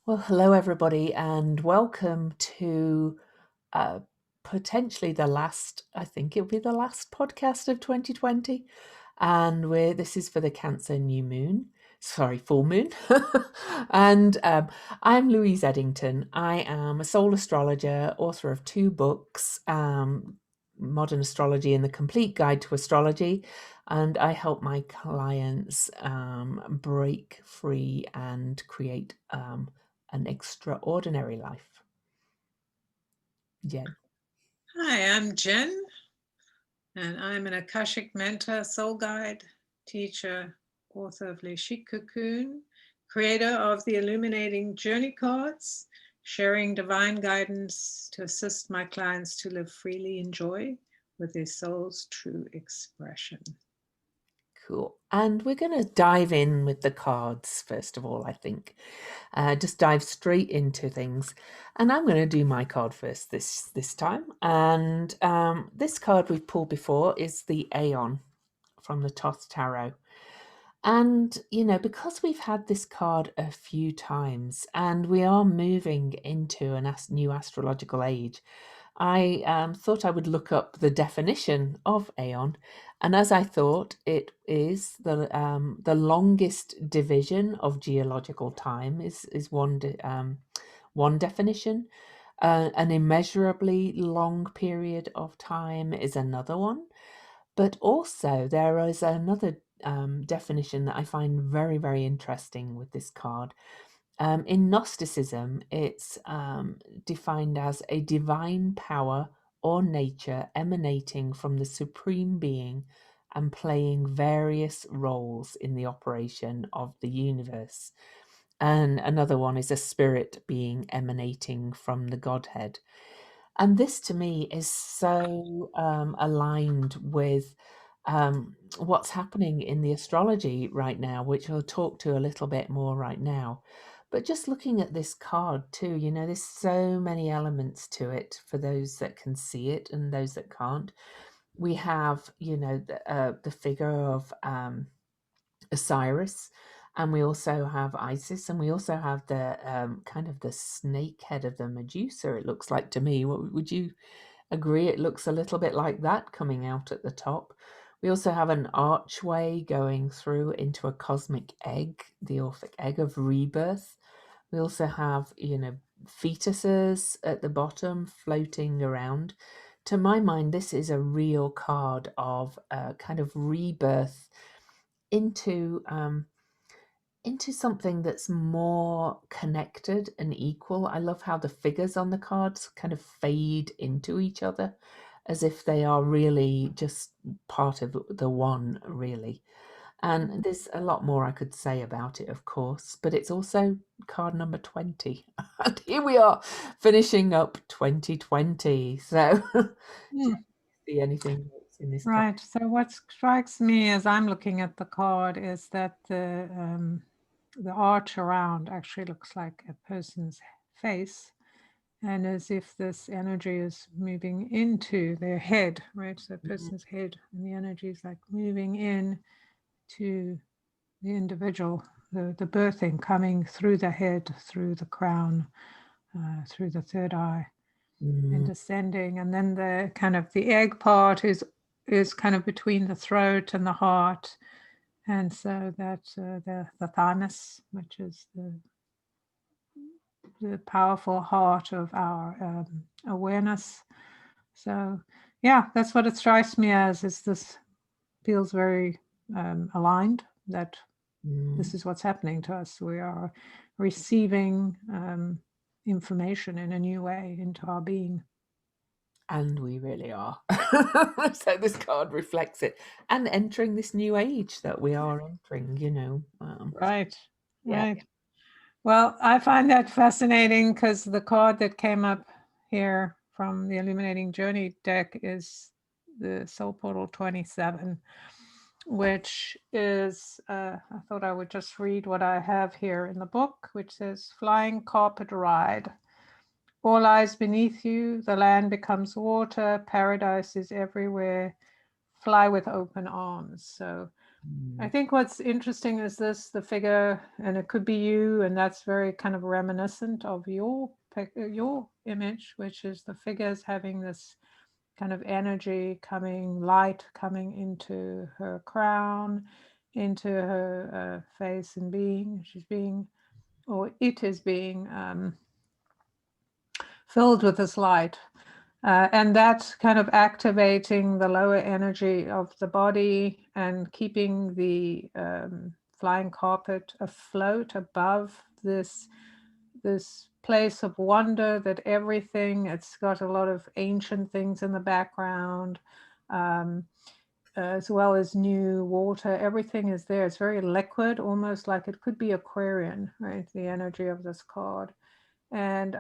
Well, hello everybody, and welcome to uh, potentially the last, I think it'll be the last podcast of 2020. And this is for the Cancer full moon. And I'm Louise Eddington. I am a soul astrologer, author of 2 books, Modern Astrology and the Complete Guide to Astrology. And I help my clients break free and create an extraordinary life. Jen. Hi, I'm Jen, and I'm an Akashic mentor, soul guide, teacher, author of Le Chic Cocoon, creator of the Illuminating Journey Cards, sharing divine guidance to assist my clients to live freely in joy with their soul's true expression. Cool. And we're going to dive in with the cards, first of all, I think. Just dive straight into things. And I'm going to do my card first this time. And this card we've pulled before is the Aeon from the Thoth Tarot. And, because we've had this card a few times and we are moving into a new astrological age, I thought I would look up the definition of aeon, and as I thought, it is the longest division of geological time is one definition. An immeasurably long period of time is another one, but also there is another definition that I find very, very interesting with this card. In Gnosticism, it's defined as a divine power or nature emanating from the Supreme Being and playing various roles in the operation of the universe. And another one is a spirit being emanating from the Godhead. And this to me is so aligned with what's happening in the astrology right now, which I'll talk to a little bit more right now. But just looking at this card too, there's so many elements to it for those that can see it and those that can't. We have, the figure of Osiris, and we also have Isis, and we also have the kind of the snake head of the Medusa, it looks like to me. Would you agree? It looks a little bit like that coming out at the top. We also have an archway going through into a cosmic egg, the Orphic egg of rebirth. We also have, fetuses at the bottom floating around. To my mind, this is a real card of kind of rebirth into something that's more connected and equal. I love how the figures on the cards kind of fade into each other as if they are really just part of the one, really. And there's a lot more I could say about it, of course, but it's also card number 20. And here we are finishing up 2020. So, do you see anything that's in this card? Right. So what strikes me as I'm looking at the card is that the arch around actually looks like a person's face, and as if this energy is moving into their head, right? So a person's head, and the energy is like moving in to the individual, the birthing coming through the head, through the crown, through the third eye, and descending. And then the kind of the egg part is kind of between the throat and the heart. And so that the thymus, which is the powerful heart of our awareness. So yeah, that's what it strikes me as, is this feels very aligned, that this is what's happening to us. We are receiving information in a new way into our being. And we really are. So this card reflects it. And entering this new age that we are entering. Right, Yeah. right. Well, I find that fascinating because the card that came up here from the Illuminating Journey deck is the Soul Portal 27, which is, I thought I would just read what I have here in the book, which says, flying carpet ride. All lies beneath you, the land becomes water, paradise is everywhere, fly with open arms. So I think what's interesting is this, the figure, and it could be you, and that's very kind of reminiscent of your image, which is the figures having this kind of energy coming, light coming into her crown, into her face and being. She's being, or it is being filled with this light. And that's kind of activating the lower energy of the body and keeping the flying carpet afloat above this place of wonder that everything, it's got a lot of ancient things in the background, as well as new water. Everything is there. It's very liquid, almost like it could be Aquarian, right? The energy of this card. And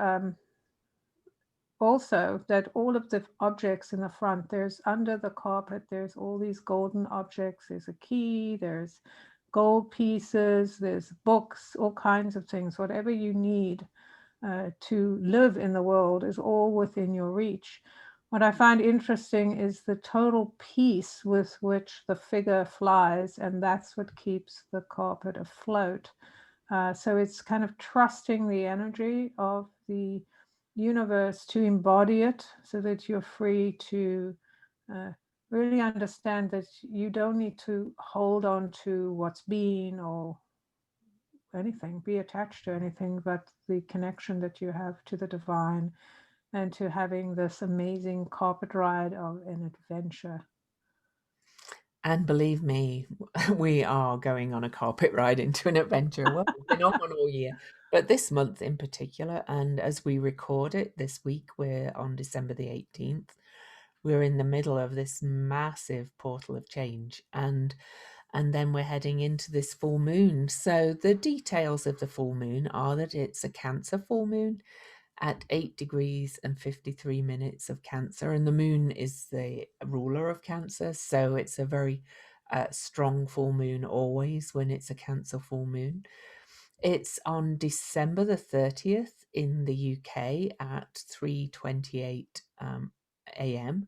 also that all of the objects in the front, there's under the carpet, there's all these golden objects. There's a key, there's gold pieces, there's books, all kinds of things. Whatever you need to live in the world is all within your reach. What I find interesting is the total peace with which the figure flies, and that's what keeps the carpet afloat. So it's kind of trusting the energy of the universe to embody it, so that you're free to really understand that you don't need to hold on to what's been or anything, be attached to anything, but the connection that you have to the divine and to having this amazing carpet ride of an adventure. And believe me, we are going on a carpet ride into an adventure. Well, we've been on one all year, but this month in particular, and as we record it this week, we're on December the 18th. We're in the middle of this massive portal of change, and then we're heading into this full moon. So the details of the full moon are that it's a Cancer full moon at 8 degrees and 53 minutes of Cancer, and the moon is the ruler of Cancer, so it's a very strong full moon always when it's a Cancer full moon. It's on December the 30th in the UK at 3:28 a.m.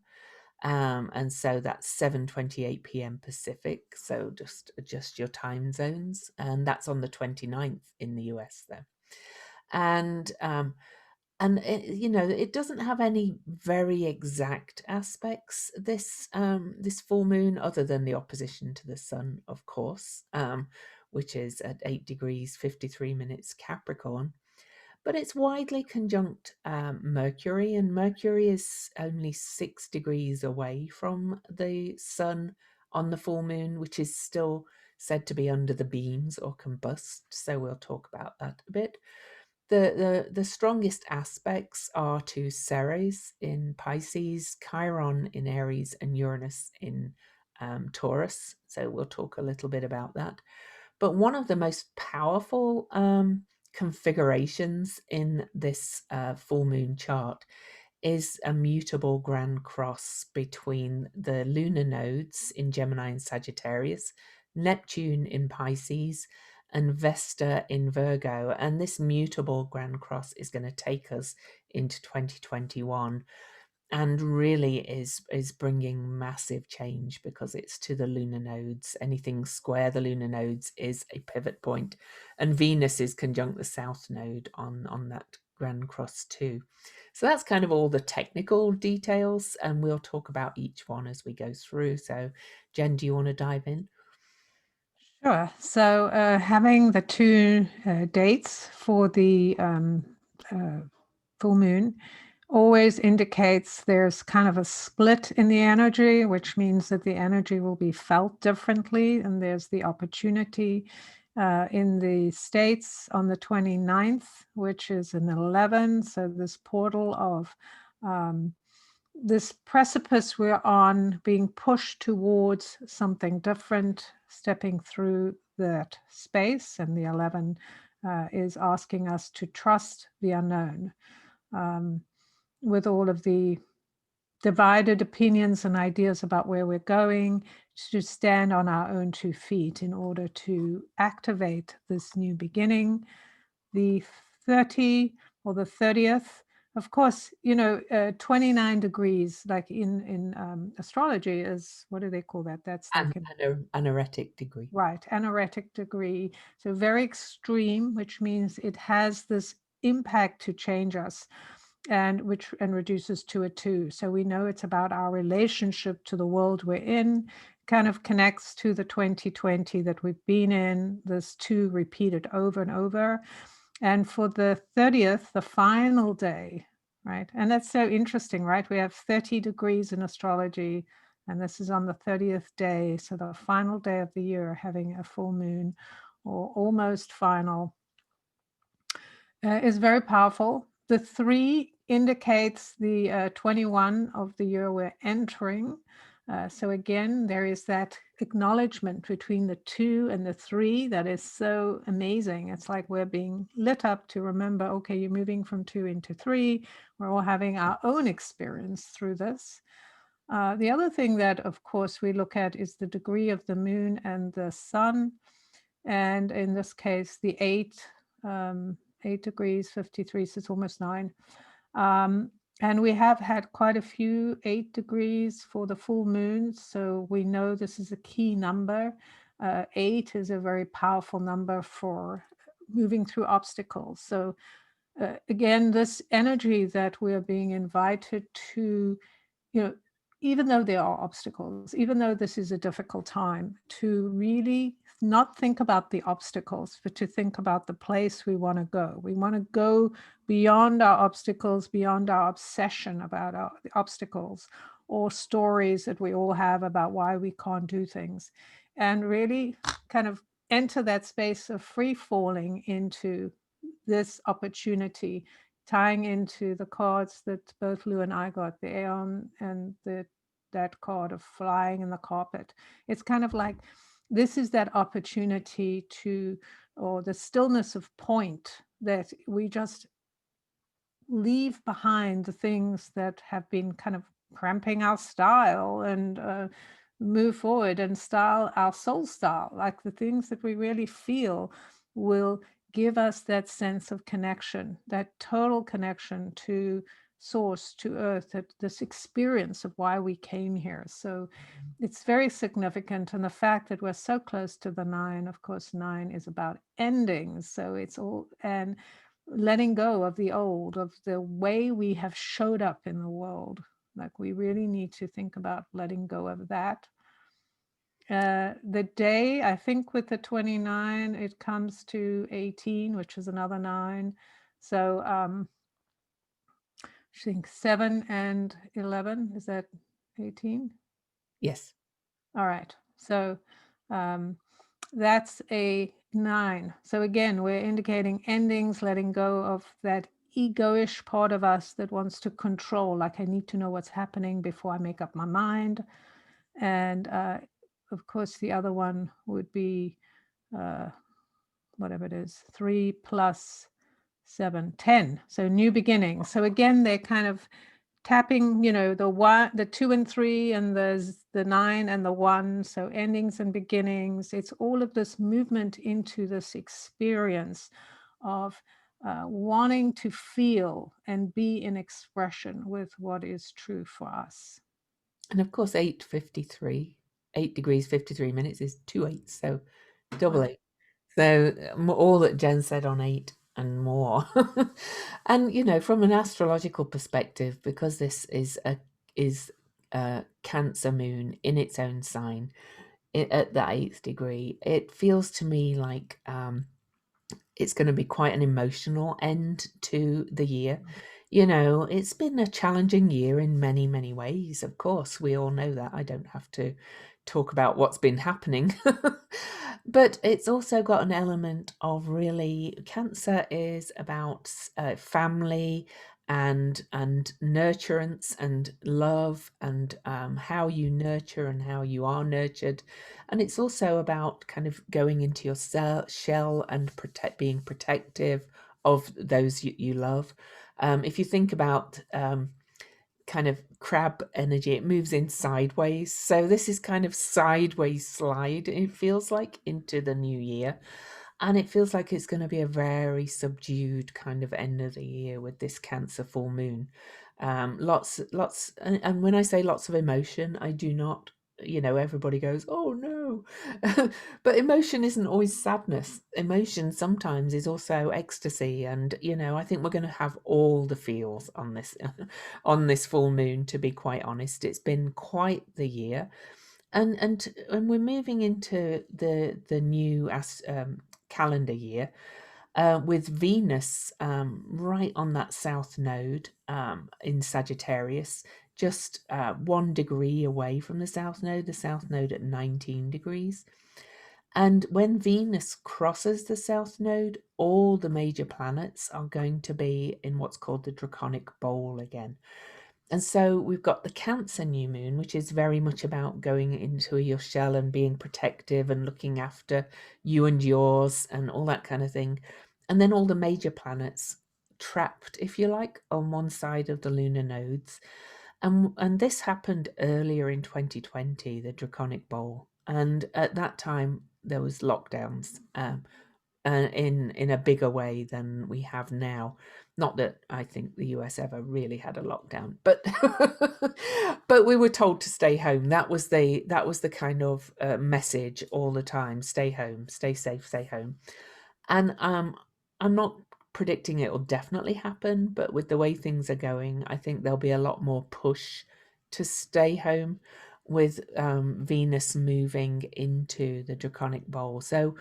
And so that's 7:28 p.m. Pacific, so just adjust your time zones, and that's on the 29th in the US though. And it, it doesn't have any very exact aspects, this this full moon, other than the opposition to the sun, of course, which is at 8 degrees 53 minutes Capricorn. But it's widely conjunct Mercury, and Mercury is only 6 degrees away from the sun on the full moon, which is still said to be under the beams or combust, so we'll talk about that a bit. The strongest aspects are to Ceres in Pisces, Chiron in Aries, and Uranus in Taurus. So we'll talk a little bit about that. But one of the most powerful configurations in this full moon chart is a mutable grand cross between the lunar nodes in Gemini and Sagittarius, Neptune in Pisces, and Vesta in Virgo. And this mutable grand cross is going to take us into 2021 and really is bringing massive change because it's to the lunar nodes. Anything square the lunar nodes is a pivot point, and Venus is conjunct the south node on that grand cross too. So that's kind of all the technical details, and we'll talk about each one as we go through. So Jen, do you want to dive in? Sure. So having the two dates for the full moon always indicates there's kind of a split in the energy, which means that the energy will be felt differently. And there's the opportunity in the States on the 29th, which is an 11. So this portal of this precipice we're on, being pushed towards something different, stepping through that space. And the 11 is asking us to trust the unknown. With all of the divided opinions and ideas about where we're going, to stand on our own 2 feet in order to activate this new beginning. The 30 or the 30th of course, 29 degrees, like in astrology, is, what do they call that? That's like An anoretic degree. right, anoretic degree. So very extreme, which means it has this impact to change us, and reduces to a 2. So we know it's about our relationship to the world we're in, kind of connects to the 2020 that we've been in, this 2 repeated over and over. And for the 30th, the final day, right? And that's so interesting, right? We have 30 degrees in astrology, and this is on the 30th day. So the final day of the year, having a full moon, or almost final, is very powerful. The 3 indicates the 21 of the year we're entering. So again, there is that acknowledgement between the 2 and the 3 that is so amazing. It's like we're being lit up to remember, okay, you're moving from 2 into 3. We're all having our own experience through this. The other thing that, of course, we look at is the degree of the moon and the sun. And in this case, the 8 degrees, 53, so it's almost 9. And we have had quite a few 8 degrees for the full moon, so we know this is a key number. 8 is a very powerful number for moving through obstacles. So again, this energy that we're being invited to, even though there are obstacles, even though this is a difficult time, to really not think about the obstacles, but to think about the place we want to go. We want to go beyond our obstacles, beyond our obsession about the obstacles, or stories that we all have about why we can't do things, and really kind of enter that space of free falling into this opportunity, tying into the cards that both Lou and I got, the Aeon and that card of flying in the carpet. It's kind of like, this is that opportunity to, or the stillness of point, that we just leave behind the things that have been kind of cramping our style, and move forward and style our soul style, like the things that we really feel will give us that sense of connection, that total connection to source, to earth, that this experience of why we came here. So it's very significant. And the fact that we're so close to the 9, of course, 9 is about endings. So it's all, and letting go of the old, of the way we have showed up in the world. Like, we really need to think about letting go of that. The day, I think with the 29, it comes to 18, which is another 9. So I think 7 and 11, is that 18? Yes. All right. So that's a 9. So again, we're indicating endings, letting go of that egoish part of us that wants to control, like, I need to know what's happening before I make up my mind. And of course, the other one would be whatever it is, 3 plus 7, 10. So new beginnings. So again, they're kind of tapping, the 2 and 3, and the 9 and the 1. So endings and beginnings. It's all of this movement into this experience of wanting to feel and be in expression with what is true for us. And of course, 8:53, 8 degrees 53 minutes is 2 8, so double Right. 8. So all that Jen said on 8 and more. And from an astrological perspective, because this is a Cancer moon in its own sign at the 8th degree, it feels to me like it's going to be quite an emotional end to the year. It's been a challenging year in many, many ways. Of course, we all know that. I don't have to talk about what's been happening. But it's also got an element of, really, Cancer is about family and nurturance and love, and how you nurture and how you are nurtured. And it's also about kind of going into your shell and being protective of those you love. If you think about kind of crab energy, it moves in sideways. So this is kind of sideways slide, it feels like, into the new year. And it feels like it's going to be a very subdued kind of end of the year with this Cancer full moon. Lots, and when I say lots of emotion, I do not, everybody goes, oh no. But emotion isn't always sadness. Emotion sometimes is also ecstasy. And, I think we're going to have all the feels on this, on this full moon, to be quite honest. It's been quite the year. And we're moving into the new calendar year, with Venus right on that south node in Sagittarius, just 1 degree away from the south node at 19 degrees. And when Venus crosses the south node, all the major planets are going to be in what's called the draconic bowl again. And so we've got the Cancer new moon, which is very much about going into your shell and being protective and looking after you and yours and all that kind of thing. And then all the major planets trapped, if you like, on one side of the lunar nodes. And this happened earlier in 2020, the Draconic Bowl. And at that time, there was lockdowns. In a bigger way than we have now. Not that I think the US ever really had a lockdown, but but we were told to stay home. That was the kind of message all the time: stay home, stay safe, stay home. And I'm not predicting it will definitely happen, but with the way things are going, I think there'll be a lot more push to stay home with Venus moving into the Draconic Bowl. So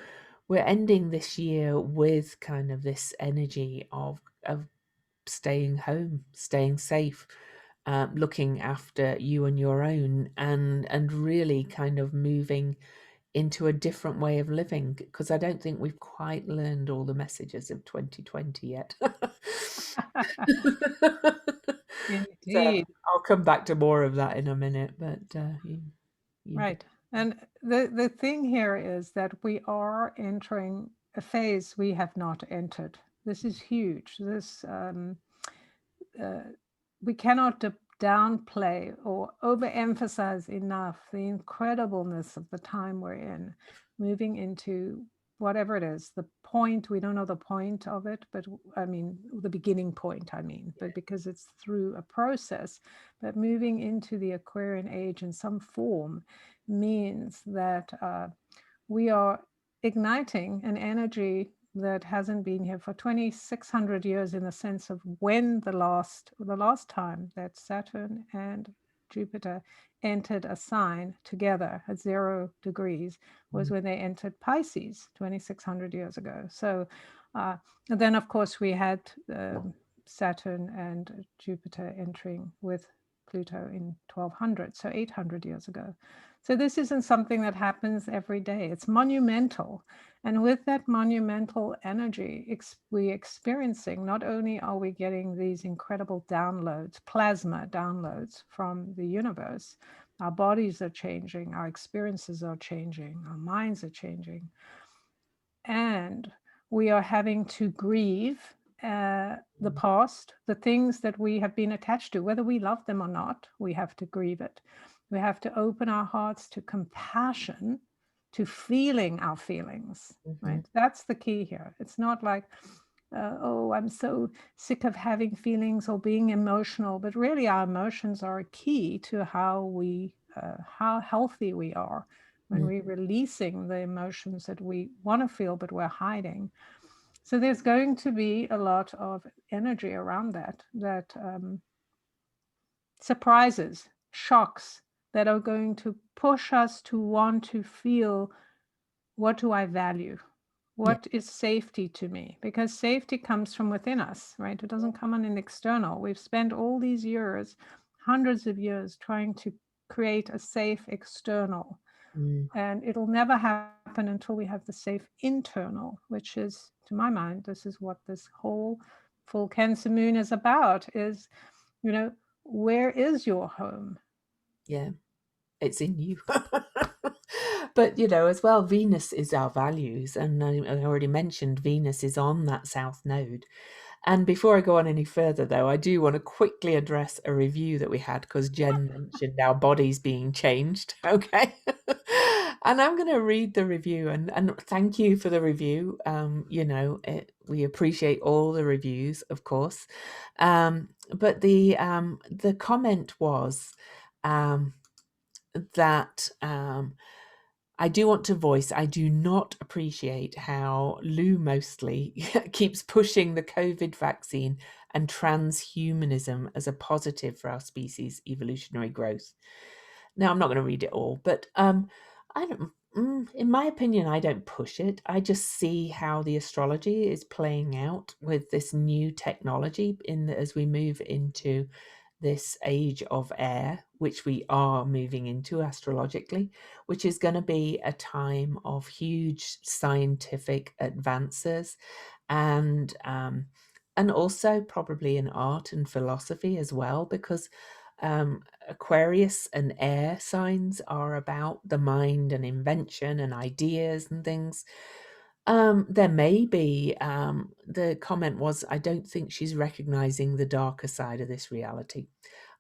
we're ending this year with kind of this energy of staying home, staying safe, looking after you and your own, and really kind of moving into a different way of living, because I don't think we've quite learned all the messages of 2020 yet. So Indeed. I'll come back to more of that in a minute, but you go. Right. And the thing here is that we are entering a phase we have not entered. This is huge. We cannot downplay or overemphasize enough the incredibleness of the time we're in, moving into whatever it is, the point, we don't know the point of it, but I mean, the beginning point, but because it's through a process, but moving into the Aquarian age in some form means that we are igniting an energy that hasn't been here for 2,600 years, in the sense of when the last time that Saturn and Jupiter entered a sign together at 0 degrees was when they entered Pisces 2,600 years ago. So and then, of course, we had Saturn and Jupiter entering with Pluto in 1200, so 800 years ago. So this isn't something that happens every day. It's monumental. And with that monumental energy we're experiencing, not only are we getting these incredible downloads, plasma downloads from the universe, our bodies are changing, our experiences are changing, our minds are changing. And we are having to grieve the past, the things that we have been attached to, whether we love them or not, we have to grieve it. We have to open our hearts to compassion, to feeling our feelings, right? That's the key here. It's not like, oh, I'm so sick of having feelings or being emotional, but really our emotions are a key to how healthy we are when we're releasing the emotions that we want to feel, but we're hiding. So there's going to be a lot of energy around that surprises, shocks, that are going to push us to want to feel, what do I value? What is safety to me? Because safety comes from within us, right? It doesn't come on an external. We've spent all these years, hundreds of years, trying to create a safe external. And it'll never happen until we have the safe internal, which is, to my mind, this is what this whole full Cancer moon is about, is, where is your home? Yeah, it's in you. But as well, Venus is our values, and I already mentioned Venus is on that south node. And before I go on any further, though, I do want to quickly address a review that we had, because Jen mentioned our bodies being changed. Okay. And I'm going to read the review, and thank you for the review. We appreciate all the reviews, of course. But the comment was that I do want to voice, I do not appreciate how Lou mostly keeps pushing the COVID vaccine and transhumanism as a positive for our species' evolutionary growth. Now, I'm not going to read it all, but I don't. In my opinion, I don't push it. I just see how the astrology is playing out with this new technology as we move into this age of air, which we are moving into astrologically, which is going to be a time of huge scientific advances and also probably in art and philosophy as well, because Aquarius and air signs are about the mind and invention and ideas and things. There may be, the comment was, I don't think she's recognizing the darker side of this reality.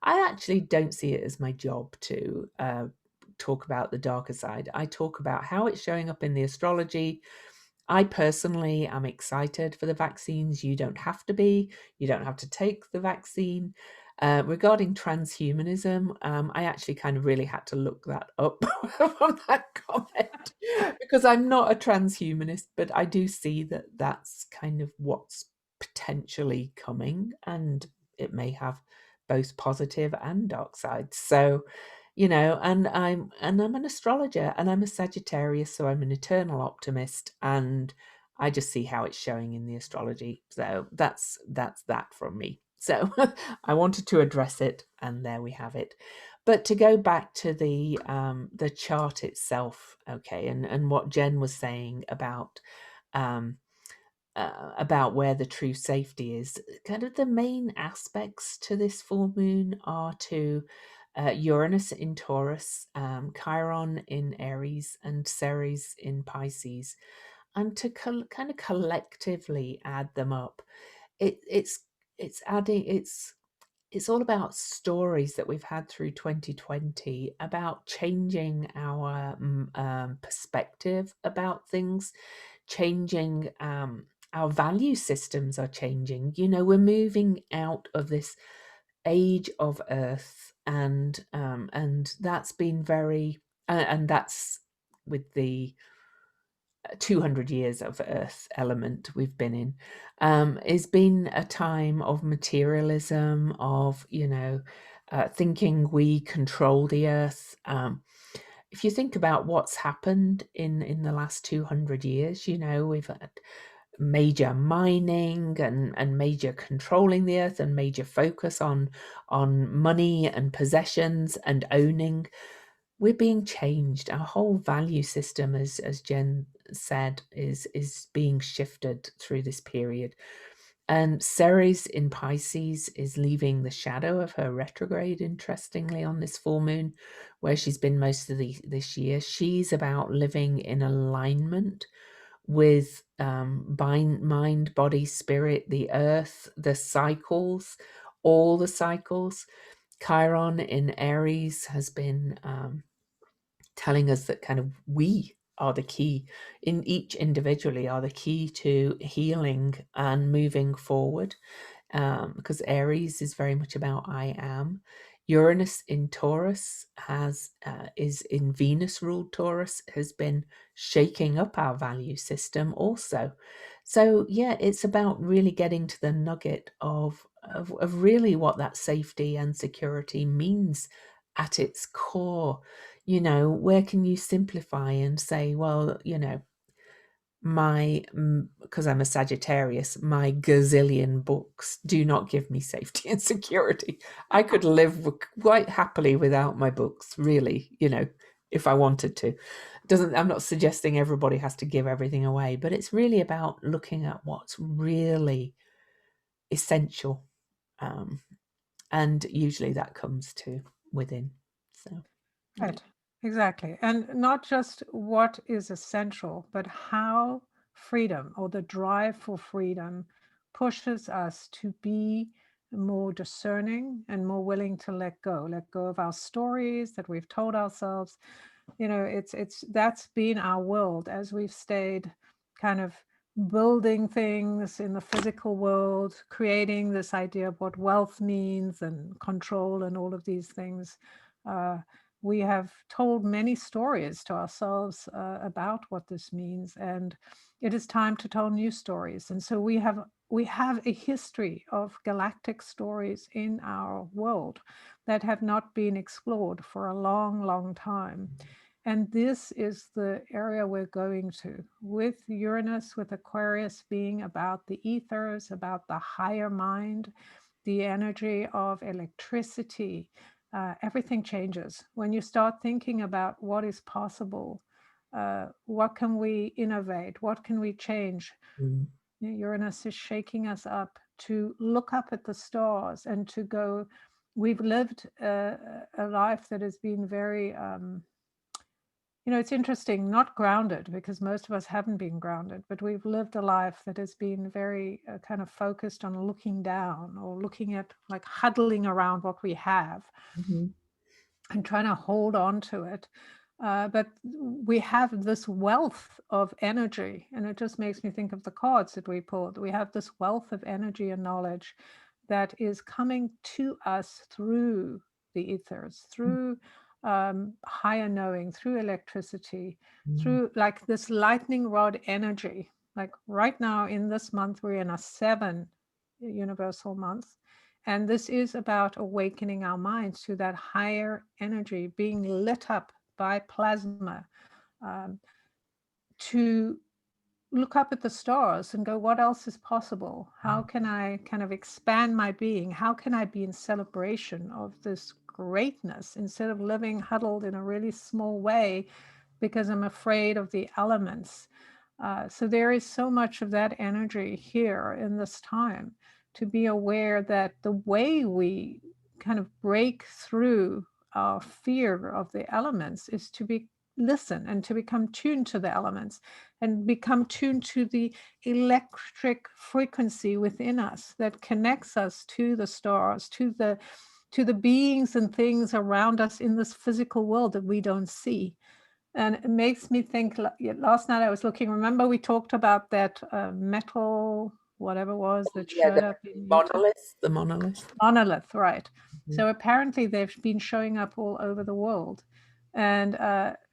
I actually don't see it as my job to talk about the darker side. I talk about how it's showing up in the astrology. I personally am excited for the vaccines. You don't have to be. You don't have to take the vaccine. Regarding transhumanism, I actually kind of really had to look that up on that comment because I'm not a transhumanist, but I do see that that's kind of what's potentially coming, and it may have both positive and dark sides. So, and I'm an astrologer, and I'm a Sagittarius, so I'm an eternal optimist, and I just see how it's showing in the astrology. So that's that from me. So I wanted to address it, and there we have it. But to go back to the chart itself, okay, and what Jen was saying um, about where the true safety is. Kind of the main aspects to this full moon are to Uranus in Taurus, Chiron in Aries, and Ceres in Pisces, and to kind of collectively add them up. It's adding it's all about stories that we've had through 2020 about changing our perspective about things, changing our value systems are changing. We're moving out of this age of Earth, and that's been very, and that's with the 200 years of Earth element we've been in, has been a time of materialism, of, thinking we control the Earth. If you think about what's happened in the last 200 years, we've had major mining and major controlling the Earth and major focus on money and possessions and owning. We're being changed. Our whole value system, as Jen said, is being shifted through this period. And Ceres in Pisces is leaving the shadow of her retrograde, interestingly, on this full moon, where she's been most of this year. She's about living in alignment with mind, body, spirit, the earth, the cycles, all the cycles. Chiron in Aries has been telling us that kind of we are the key, in each individually are the key to healing and moving forward, because Aries is very much about I am. Uranus in Taurus is in Venus ruled Taurus, has been shaking up our value system also. So yeah, it's about really getting to the nugget of really what that safety and security means at its core. Where can you simplify and say, well, because I'm a Sagittarius, my gazillion books do not give me safety and security. I could live quite happily without my books, really, if I wanted to. I'm not suggesting everybody has to give everything away, but it's really about looking at what's really essential. And usually that comes to within. So, yeah. Right, exactly. And not just what is essential, but how freedom or the drive for freedom pushes us to be more discerning and more willing to let go of our stories that we've told ourselves, it's that's been our world as we've stayed kind of building things in the physical world, creating this idea of what wealth means and control and all of these things. Uh, we have told many stories to ourselves about what this means, and it is time to tell new stories. And so we have a history of galactic stories in our world that have not been explored for a long, long time. And this is the area we're going to, with Uranus, with Aquarius being about the ethers, about the higher mind, the energy of electricity. Everything changes. When you start thinking about what is possible, what can we innovate, what can we change, Mm. Uranus is shaking us up to look up at the stars and to go, we've lived a life that has been very, it's interesting, not grounded, because most of us haven't been grounded, but we've lived a life that has been very kind of focused on looking down or looking at, like, huddling around what we have Mhm. and trying to hold on to it. But we have this wealth of energy, and it just makes me think of the cards that we pulled. We have this wealth of energy and knowledge that is coming to us through the ethers, through higher knowing, through electricity, Mm. through like this lightning rod energy. Like right now in this month, we're in a 7 universal month. And this is about awakening our minds to that higher energy, being lit up by plasma, to look up at the stars and go, what else is possible? How can I kind of expand my being? How can I be in celebration of this greatness instead of living huddled in a really small way because I'm afraid of the elements? So there is so much of that energy here in this time, to be aware that the way we kind of break through our fear of the elements is to be listen and to become tuned to the elements and become tuned to the electric frequency within us that connects us to the stars, to the beings and things around us in this physical world that we don't see. And it makes me think, last night I was looking, remember we talked about that metal, whatever it was, that Yeah, showed up in Utah? the monolith. Monolith, right. Mhm. So apparently they've been showing up all over the world. And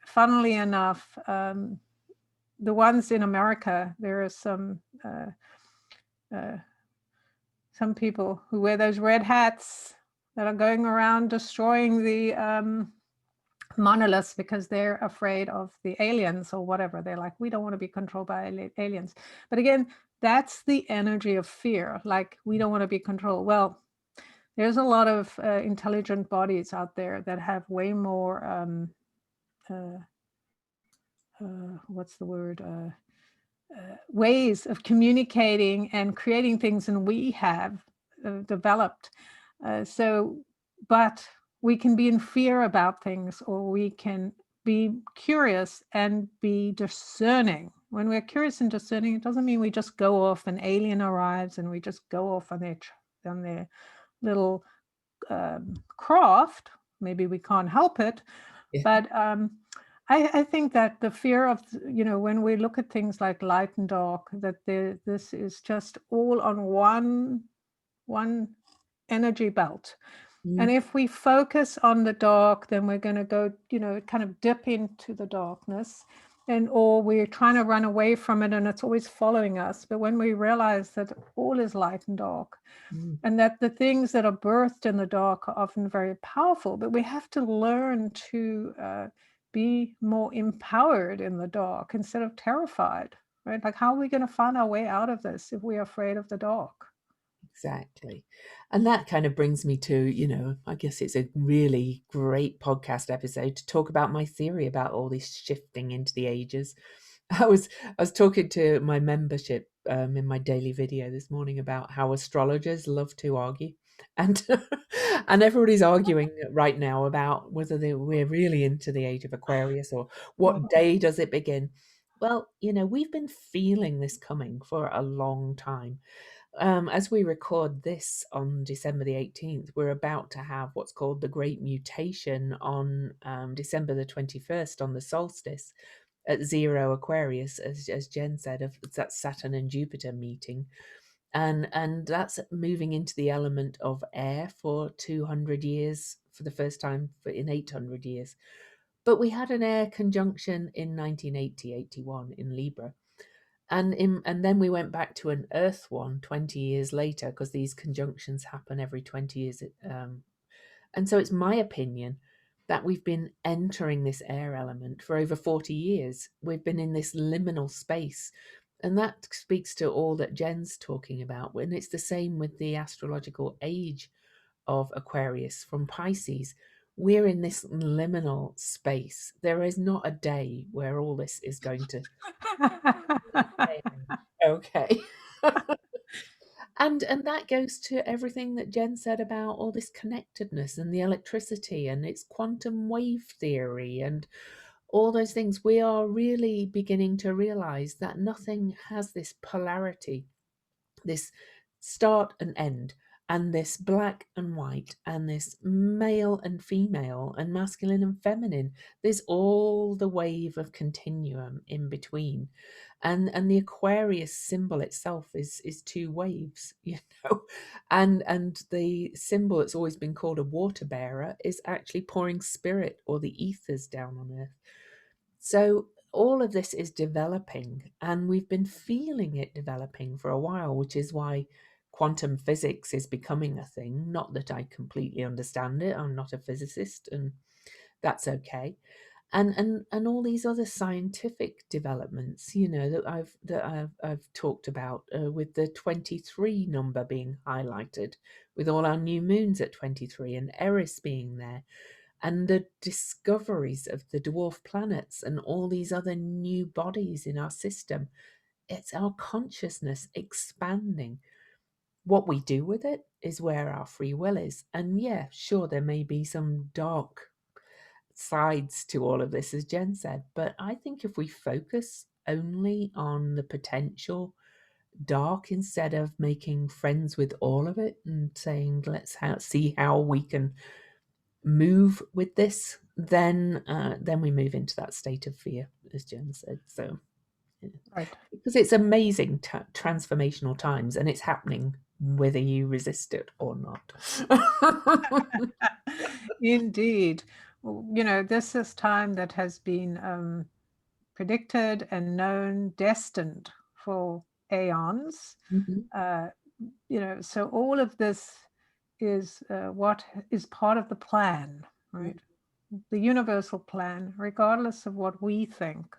funnily enough, the ones in America, there are some people who wear those red hats that are going around destroying the monoliths because they're afraid of the aliens or whatever. They're like, we don't want to be controlled by aliens. But again, that's the energy of fear. Like, we don't want to be controlled. Well, there's a lot of intelligent bodies out there that have way more, what's the word? Ways of communicating and creating things than we have developed. But we can be in fear about things, or we can be curious and be discerning. When we're curious and discerning, it doesn't mean we just go off, an alien arrives and we just go off on their little craft. Maybe we can't help it, Yeah. but I think that the fear of, when we look at things like light and dark, that this is just all on one energy belt. Mm. And if we focus on the dark, then we're going to go, kind of dip into the darkness, or we're trying to run away from it and it's always following us. But when we realize that all is light and dark, Mm. and that the things that are birthed in the dark are often very powerful, but we have to learn to be more empowered in the dark instead of terrified, right? Like, how are we going to find our way out of this if we're afraid of the dark? Exactly. And that kind of brings me to, I guess it's a really great podcast episode to talk about my theory about all this shifting into the ages. I was talking to my membership in my daily video this morning about how astrologers love to argue, and and everybody's arguing right now about whether we're really into the age of Aquarius or what day does it begin. Well, we've been feeling this coming for a long time. as we record this on December the 18th, we're about to have what's called the Great Mutation on December the 21st on the solstice at 0 Aquarius, as Jen said, of that Saturn and Jupiter meeting. And that's moving into the element of air for 200 years for the first time in 800 years. But we had an air conjunction in 1980-81 in Libra. And then we went back to an Earth one 20 years later, because these conjunctions happen every 20 years. And so it's my opinion that we've been entering this air element for over 40 years. We've been in this liminal space. And that speaks to all that Jen's talking about. And it's the same with the astrological age of Aquarius from Pisces. We're in this liminal space. There is not a day where all this is going to change. Okay. And that goes to everything that Jen said about all this connectedness and the electricity and its quantum wave theory and all those things. We are really beginning to realize that nothing has this polarity, this start and end, and this black and white, and this male and female, and masculine and feminine. There's all the wave of continuum in between. And the Aquarius symbol itself is two waves, you know. And the symbol that's always been called a water bearer is actually pouring spirit or the ethers down on earth. So all of this is developing, and we've been feeling it developing for a while, which is why quantum physics is becoming a thing. Not that I completely understand it. I'm not a physicist, and that's okay. And all these other scientific developments, you know, that I've talked about, with the 23 number being highlighted, with all our new moons at 23 and Eris being there, and the discoveries of the dwarf planets and all these other new bodies in our system. It's our consciousness expanding. What we do with it is where our free will is. And yeah, sure, there may be some dark sides to all of this, as Jen said, but I think if we focus only on the potential dark instead of making friends with all of it and saying, let's see how we can move with this, then we move into that state of fear, as Jen said. So, yeah. Right. Because it's amazing transformational times, and it's happening whether you resist it or not. Indeed. You know, this is time that has been predicted and known, destined for aeons. Mhm. You know, so all of this is what is part of the plan, right? The universal plan, regardless of what we think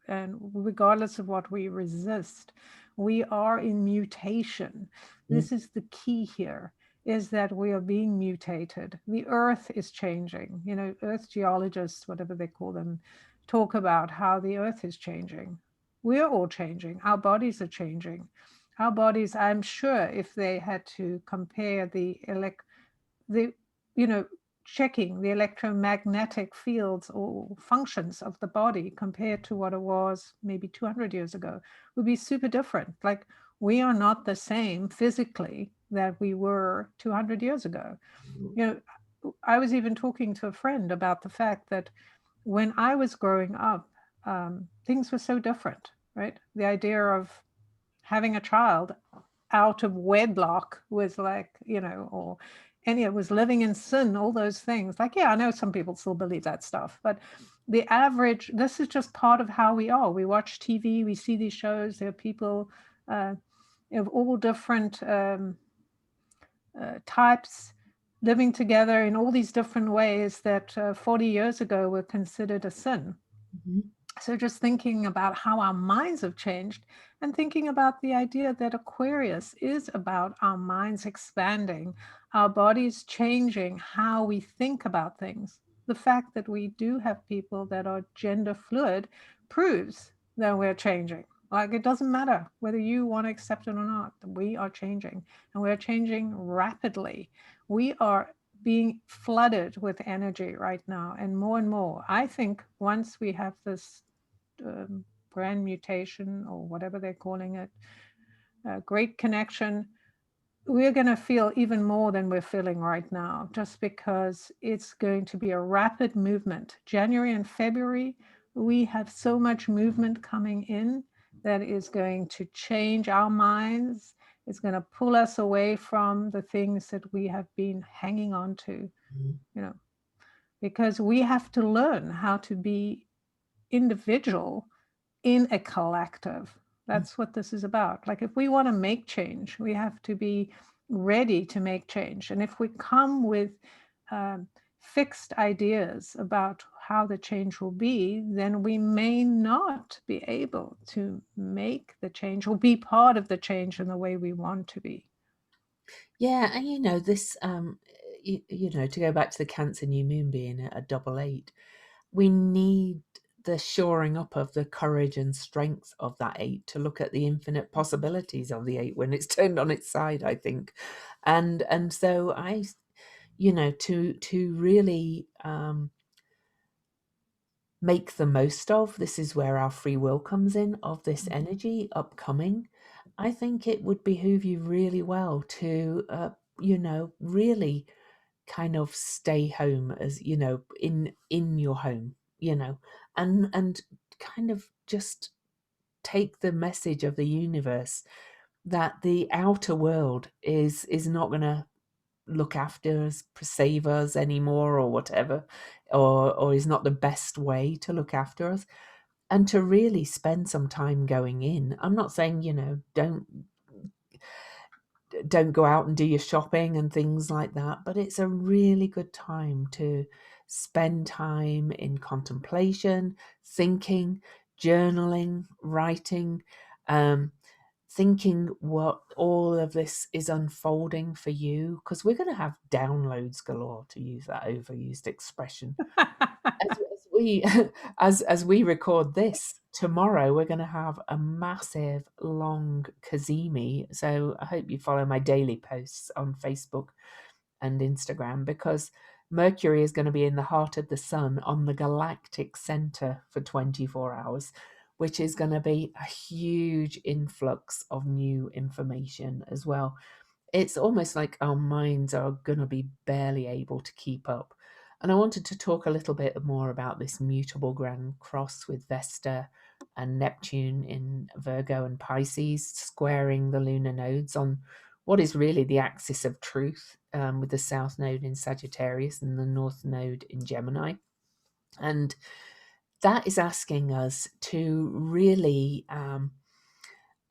and regardless of what we resist. We are in mutation. This is the key here, is that we are being mutated. The earth is changing. You know, earth geologists, whatever they call them, talk about how the earth is changing. We're all changing. Our bodies are changing. Our bodies, I'm sure, if they had to compare the you know, checking the electromagnetic fields or functions of the body compared to what it was maybe 200 years ago would be super different. Like, we are not the same physically that we were 200 years ago. You know, I was even talking to a friend about the fact that when I was growing up, things were so different, right? The idea of having a child out of wedlock was like, you know, or any, it was living in sin, all those things. Like, yeah, I know some people still believe that stuff, but the average, this is just part of how we are. We watch TV, we see these shows, there are people of all different types living together in all these different ways that 40 years ago were considered a sin. Mhm. So just thinking about how our minds have changed and thinking about the idea that Aquarius is about our minds expanding, our bodies changing, how we think about things. The fact that we do have people that are gender fluid proves that we're changing. Like, it doesn't matter whether you want to accept it or not. We are changing, and we're changing rapidly. We are being flooded with energy right now, and more. I think once we have this grand mutation or whatever they're calling it, great connection, we're going to feel even more than we're feeling right now, just because it's going to be a rapid movement. January and February, we have so much movement coming in that is going to change our minds. It's going to pull us away from the things that we have been hanging on to, you know, because we have to learn how to be individual in a collective. That's what this is about. Like, if we want to make change, we have to be ready to make change. And if we come with fixed ideas about how the change will be, then we may not be able to make the change or be part of the change in the way we want to be. Yeah, and this, to go back to the Cancer new moon being a double 8, we need the shoring up of the courage and strength of that 8 to look at the infinite possibilities of the 8 when it's turned on its side, I think. And so to really make the most of, this is where our free will comes in, of this energy upcoming. I think it would behoove you really well to really kind of stay home, as in your home, and kind of just take the message of the universe that the outer world is not going to look after us, save us anymore, or whatever, or is not the best way to look after us, and to really spend some time going in. I'm not saying don't go out and do your shopping and things like that, but it's a really good time to spend time in contemplation, thinking, journaling, writing, thinking what all of this is unfolding for you, because we're going to have downloads galore, to use that overused expression. As we as we record this, tomorrow we're going to have a massive long Kazemi. So I hope you follow my daily posts on Facebook and Instagram, because Mercury is going to be in the heart of the sun on the galactic center for 24 hours, which is going to be a huge influx of new information as well. It's almost like our minds are going to be barely able to keep up. And I wanted to talk a little bit more about this mutable grand cross with Vesta and Neptune in Virgo and Pisces squaring the lunar nodes on what is really the axis of truth, with the south node in Sagittarius and the north node in Gemini. And that is asking us to really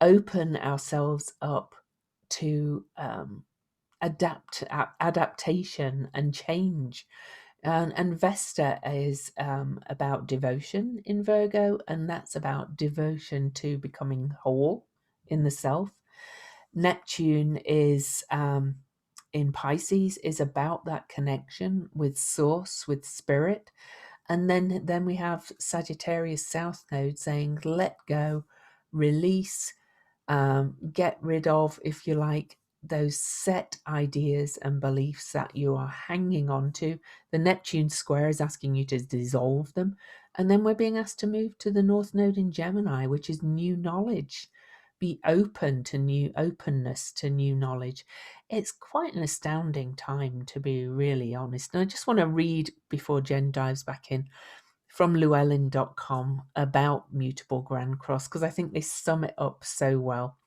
open ourselves up to adaptation and change. And Vesta is about devotion in Virgo, and that's about devotion to becoming whole in the self. Neptune is in Pisces, is about that connection with source, with spirit. And then we have Sagittarius South Node saying, let go, release, get rid of, if you like, those set ideas and beliefs that you are hanging on to. The Neptune square is asking you to dissolve them. And then we're being asked to move to the North Node in Gemini, which is new knowledge. Be open to new openness to new knowledge. It's quite an astounding time, to be really honest. And I just want to read, before Jen dives back in, from llewellyn.com about Mutable Grand Cross, because I think they sum it up so well.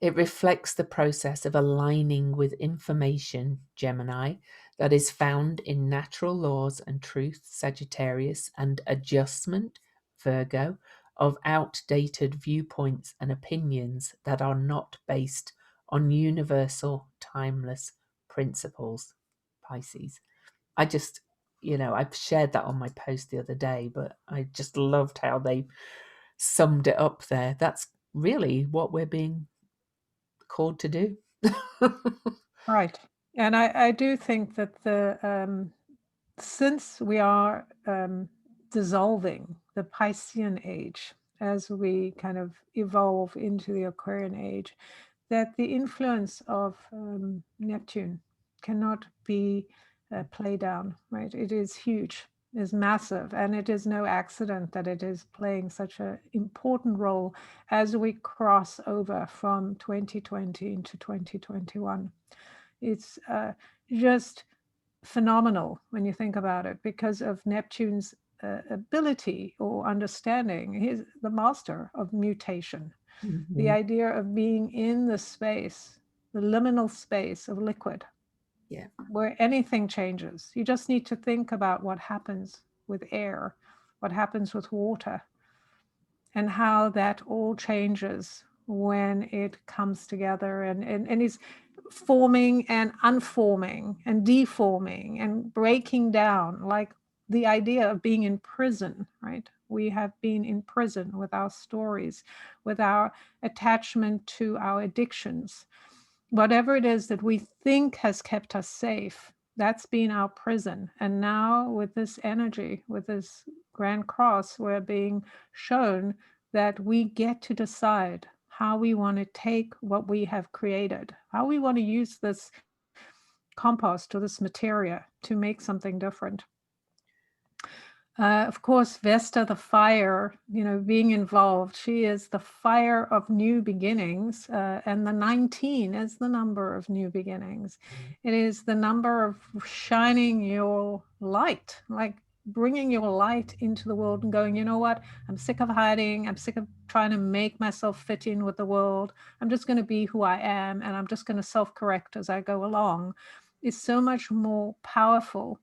It reflects the process of aligning with information, Gemini, that is found in natural laws and truth, Sagittarius, and adjustment, Virgo, of outdated viewpoints and opinions that are not based on universal, timeless principles, Pisces. I just, I shared that on my post the other day, but I just loved how they summed it up there. That's really what we're being called to do. Right. And I do think that since we are dissolving the Piscean age as we kind of evolve into the Aquarian age, that the influence of Neptune cannot be played down, right? It is huge. is massive, and it is no accident that it is playing such an important role as we cross over from 2020 into 2021. It's just phenomenal when you think about it, because of Neptune's ability or understanding. He's the master of mutation. The idea of being in the space, the liminal space of liquid, Yeah. where anything changes. You just need to think about what happens with air, what happens with water, and how that all changes when it comes together and is forming and unforming and deforming and breaking down, like the idea of being in prison, right? We have been in prison with our stories, with our attachment to our addictions. Whatever it is that we think has kept us safe, that's been our prison. And now with this energy, with this Grand Cross, we're being shown that we get to decide how we want to take what we have created, how we want to use this compost or this materia to make something different. Of course, Vesta, the fire, being involved, she is the fire of new beginnings, and the 19 is the number of new beginnings. It is the number of shining your light, like bringing your light into the world and going, you know what, I'm sick of hiding. I'm sick of trying to make myself fit in with the world. I'm just going to be who I am, and I'm just going to self-correct as I go along. It's so much more powerful,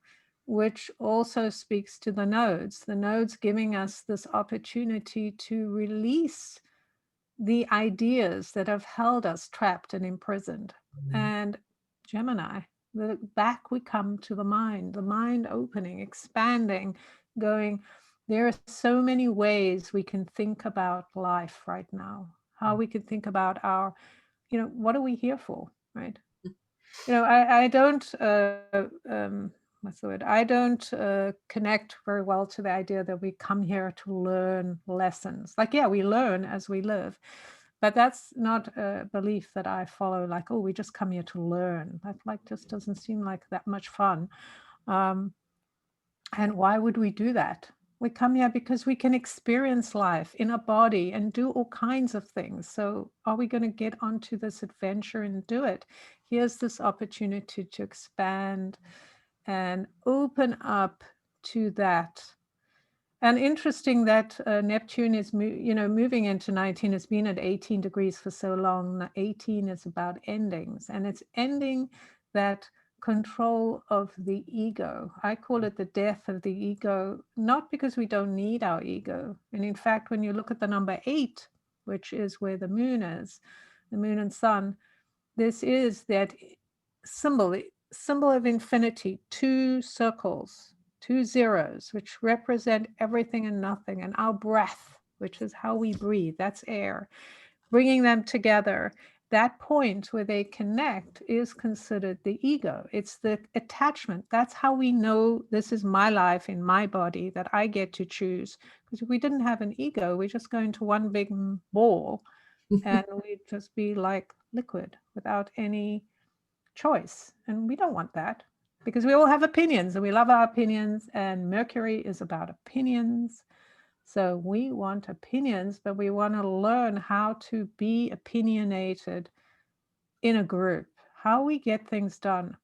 which also speaks to the nodes giving us this opportunity to release the ideas that have held us trapped and imprisoned. And Gemini, back we come to the mind opening, expanding, going, there are so many ways we can think about life right now, how we can think about our, what are we here for, right? I don't, what's the word? I don't connect very well to the idea that we come here to learn lessons. Like, yeah, we learn as we live, but that's not a belief that I follow. Like, oh, we just come here to learn. That just doesn't seem like that much fun. And why would we do that? We come here because we can experience life in a body and do all kinds of things. So are we going to get onto this adventure and do it? Here's this opportunity to expand and open up to that. And interesting that Neptune is moving into 19. It's been at 18 degrees for so long. 18 is about endings, and it's ending that control of the ego. I call it the death of the ego, not because we don't need our ego. And in fact, when you look at the number 8, which is where the moon is, the moon and sun, this is that symbol of infinity, 2 circles, 2 zeros, which represent everything and nothing, and our breath, which is how we breathe, that's air, bringing them together. That point where they connect is considered the ego. It's the attachment. That's how we know this is my life in my body that I get to choose. Because if we didn't have an ego, we just go into one big ball and we'd just be like liquid without any choice. And we don't want that, because we all have opinions and we love our opinions, and Mercury is about opinions. So we want opinions, but we want to learn how to be opinionated in a group, how we get things done.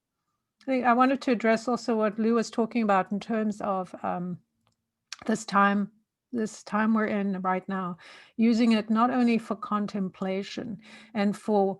I wanted to address also what Lou was talking about in terms of this time we're in right now, using it not only for contemplation and for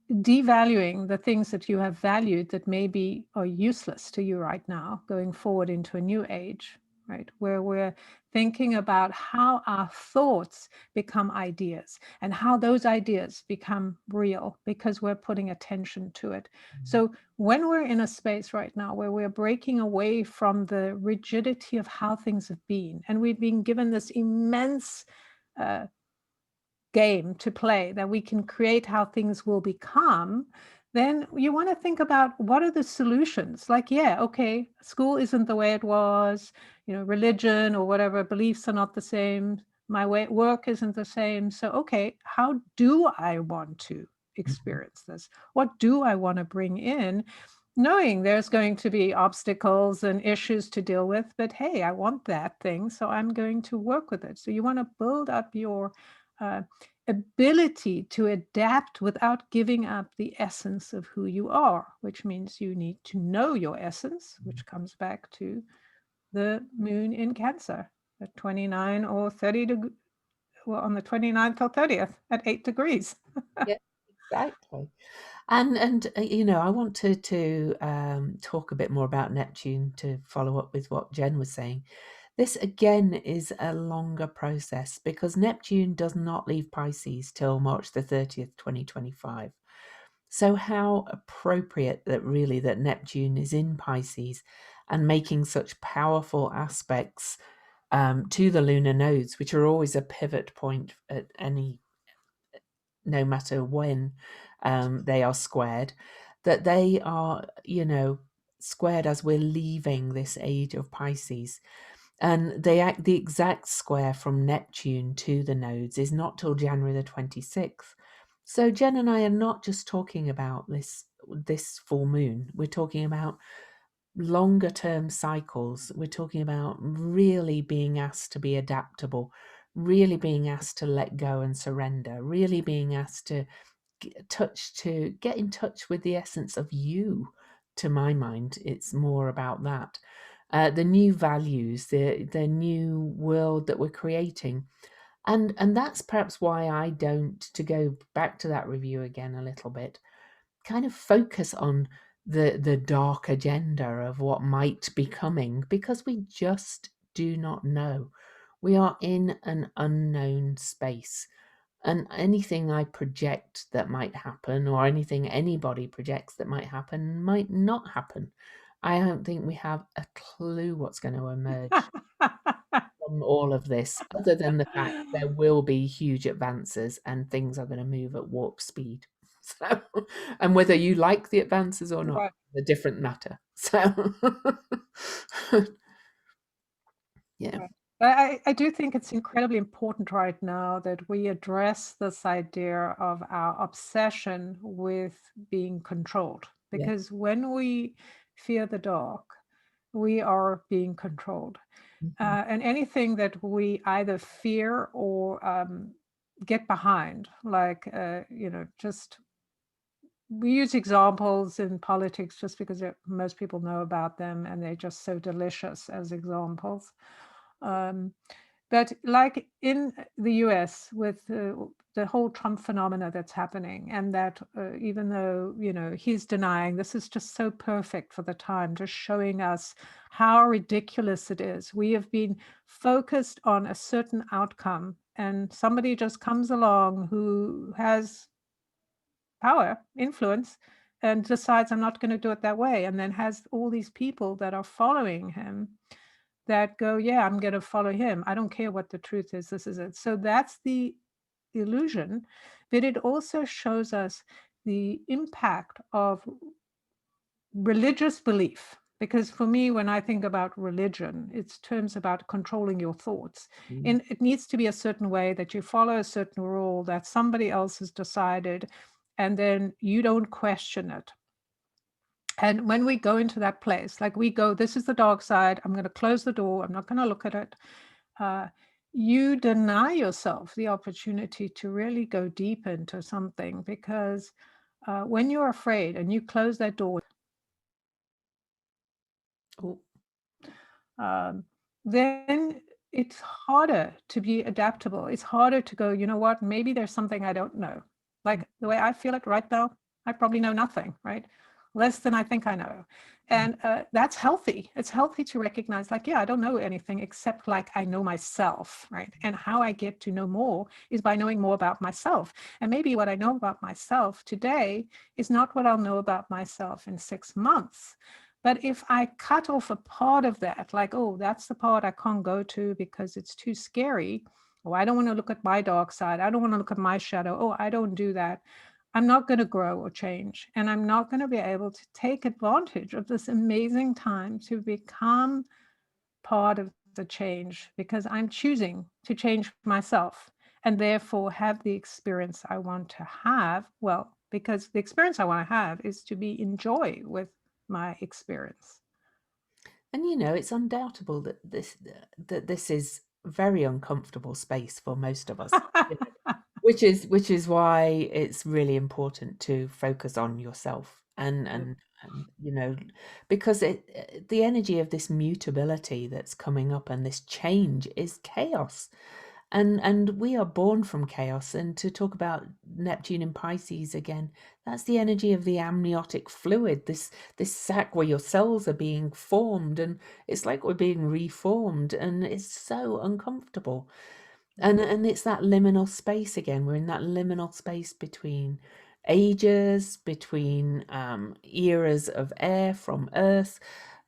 devaluing the things that you have valued that maybe are useless to you right now, going forward into a new age, right? Where we're thinking about how our thoughts become ideas and how those ideas become real because we're putting attention to it. So when we're in a space right now where we're breaking away from the rigidity of how things have been, and we've been given this immense game to play that we can create how things will become, then you want to think about what are the solutions. Like, yeah, okay, school isn't the way it was, religion or whatever, beliefs are not the same, my work isn't the same. So, okay, how do I want to experience this? What do I want to bring in? knowing there's going to be obstacles and issues to deal with, but hey, I want that thing, so I'm going to work with it. So you want to build up your ability to adapt without giving up the essence of who you are, which means you need to know your essence, which comes back to the moon in Cancer at 29 or 30 degrees, well, on the 29th or 30th at 8 degrees. Yeah, exactly. And you know, I want to talk a bit more about Neptune to follow up with what Jen was saying. This again is a longer process because Neptune does not leave Pisces till March the 30th, 2025. So how appropriate that really that Neptune is in Pisces and making such powerful aspects to the lunar nodes, which are always a pivot point at any, no matter when they are squared, that they are, you know, squared as we're leaving this age of Pisces. And they act the exact square from Neptune to the nodes is not till January the 26th. So Jen and I are not just talking about this full moon. We're talking about longer term cycles. We're talking about really being asked to be adaptable, really being asked to let go and surrender, really being asked to get in touch with the essence of you. To my mind, it's more about that. The new values, the new world that we're creating. And that's perhaps why I don't, to go back to that review again a little bit, kind of focus on the dark agenda of what might be coming, because we just do not know. We are in an unknown space. And anything I project that might happen, or anything anybody projects that might happen, might not happen. I don't think we have a clue what's going to emerge from all of this, other than the fact there will be huge advances and things are going to move at warp speed. So, and whether you like the advances or not, Right. is a different matter. So, yeah. Right. I do think it's incredibly important right now that we address this idea of our obsession with being controlled. Yeah. Because when we fear the dark, we are being controlled. Mhm. And anything that we either fear or get behind, like, just we use examples in politics just because most people know about them and they're just so delicious as examples. Um, but like in the US with the whole Trump phenomena that's happening, and that even though, he's denying, this is just so perfect for the time, just showing us how ridiculous it is. We have been focused on a certain outcome, and somebody just comes along who has power, influence, and decides I'm not going to do it that way, and then has all these people that are following him that go, yeah, I'm going to follow him. I don't care what the truth is. This is it. So that's the illusion, but it also shows us the impact of religious belief. Because for me, when I think about religion, it's terms about controlling your thoughts. Mm. And it needs to be a certain way that you follow a certain rule that somebody else has decided, and then you don't question it. And when we go into that place, like we go, this is the dark side, I'm going to close the door, I'm not going to look at it. You deny yourself the opportunity to really go deep into something, because when you're afraid and you close that door, Oh, then it's harder to be adaptable. It's harder to go, you know what, maybe there's something I don't know. Like the way I feel it right now, I probably know nothing, right? Less than I think I know. And that's healthy. It's healthy to recognize, like, yeah, I don't know anything except like I know myself, right? And how I get to know more is by knowing more about myself. And maybe what I know about myself today is not what I'll know about myself in 6 months. But if I cut off a part of that, like, oh, that's the part I can't go to because it's too scary, or I don't want to look at my dark side, I don't want to look at my shadow, oh, I don't do that, I'm not going to grow or change. And I'm not going to be able to take advantage of this amazing time to become part of the change, because I'm choosing to change myself and therefore have the experience I want to have. Well, because the experience I want to have is to be in joy with my experience. And it's undoubtable that this is a very uncomfortable space for most of us. Which is why it's really important to focus on yourself and because the energy of this mutability that's coming up and this change is chaos. And we are born from chaos. And to talk about Neptune in Pisces again, that's the energy of the amniotic fluid, this sac where your cells are being formed, and it's like we're being reformed, and it's so uncomfortable. And it's that liminal space again. We're in that liminal space between ages, between eras of air from Earth.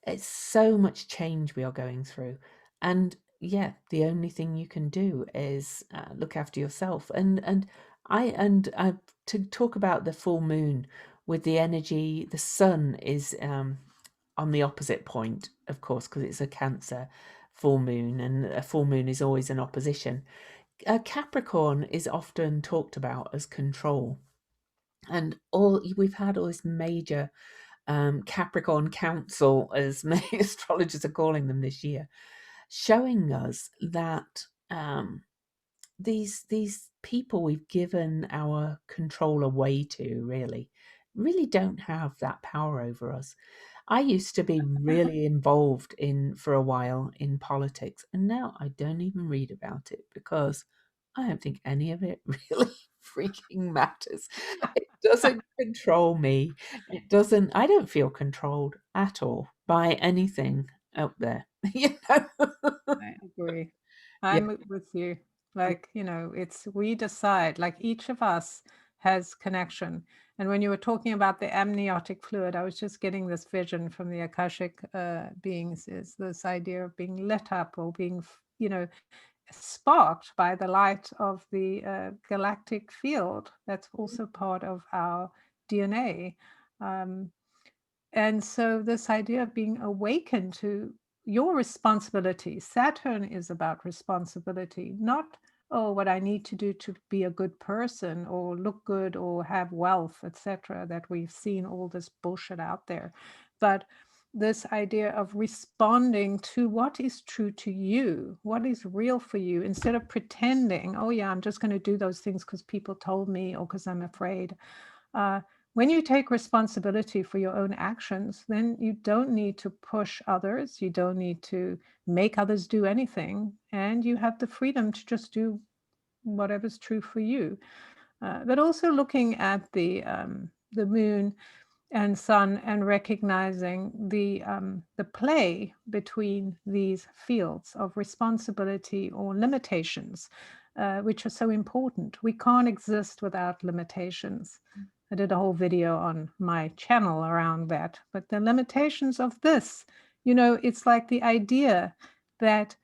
It's so much change we are going through. And yeah, the only thing you can do is look after yourself. And to talk about the full moon with the energy, the sun is on the opposite point, of course, because it's a Cancer full moon, and a full moon is always an opposition. Capricorn is often talked about as control, and we've had all this major Capricorn Council, as many astrologers are calling them this year, showing us that these people we've given our control away to really don't have that power over us. I used to be really involved for a while in politics, and now I don't even read about it because I don't think any of it really freaking matters. It doesn't control me. I don't feel controlled at all by anything out there. I agree. Yeah. I'm with you. Like, we decide, like each of us has connection. And when you were talking about the amniotic fluid, I was just getting this vision from the Akashic beings, is this idea of being lit up or being, sparked by the light of the galactic field. That's also part of our DNA. And so this idea of being awakened to your responsibility. Saturn is about responsibility, not, oh, what I need to do to be a good person or look good or have wealth, etc., that we've seen all this bullshit out there. But this idea of responding to what is true to you, what is real for you, instead of pretending, oh yeah, I'm just going to do those things because people told me or because I'm afraid. When you take responsibility for your own actions, then you don't need to push others. You don't need to make others do anything. And you have the freedom to just do whatever's true for you. But also looking at the moon and sun and recognizing the play between these fields of responsibility or limitations, which are so important. We can't exist without limitations. I did a whole video on my channel around that. But the limitations of this, it's like the idea that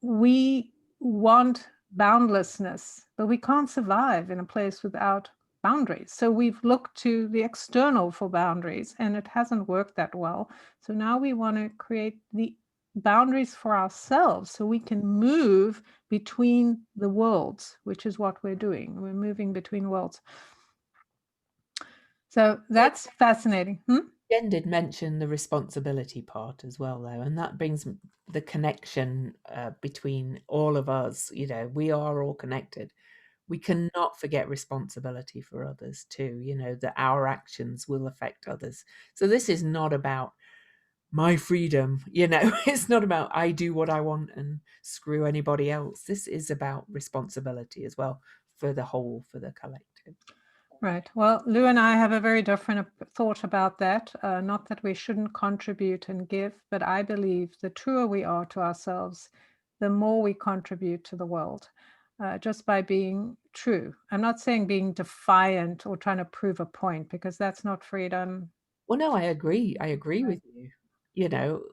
we want boundlessness, but we can't survive in a place without boundaries. So we've looked to the external for boundaries, and it hasn't worked that well. So now we want to create the boundaries for ourselves so we can move between the worlds, which is what we're doing. We're moving between worlds. So that's fascinating. Jen did mention the responsibility part as well, though, and that brings the connection between all of us. We are all connected. We cannot forget responsibility for others too, that our actions will affect others. So this is not about my freedom, it's not about I do what I want and screw anybody else. This is about responsibility as well for the whole, for the collective. Right. Well, Lou and I have a very different thought about that. Not that we shouldn't contribute and give, but I believe the truer we are to ourselves, the more we contribute to the world, just by being true. I'm not saying being defiant or trying to prove a point, because that's not freedom. Well, no, I agree. I agree with you.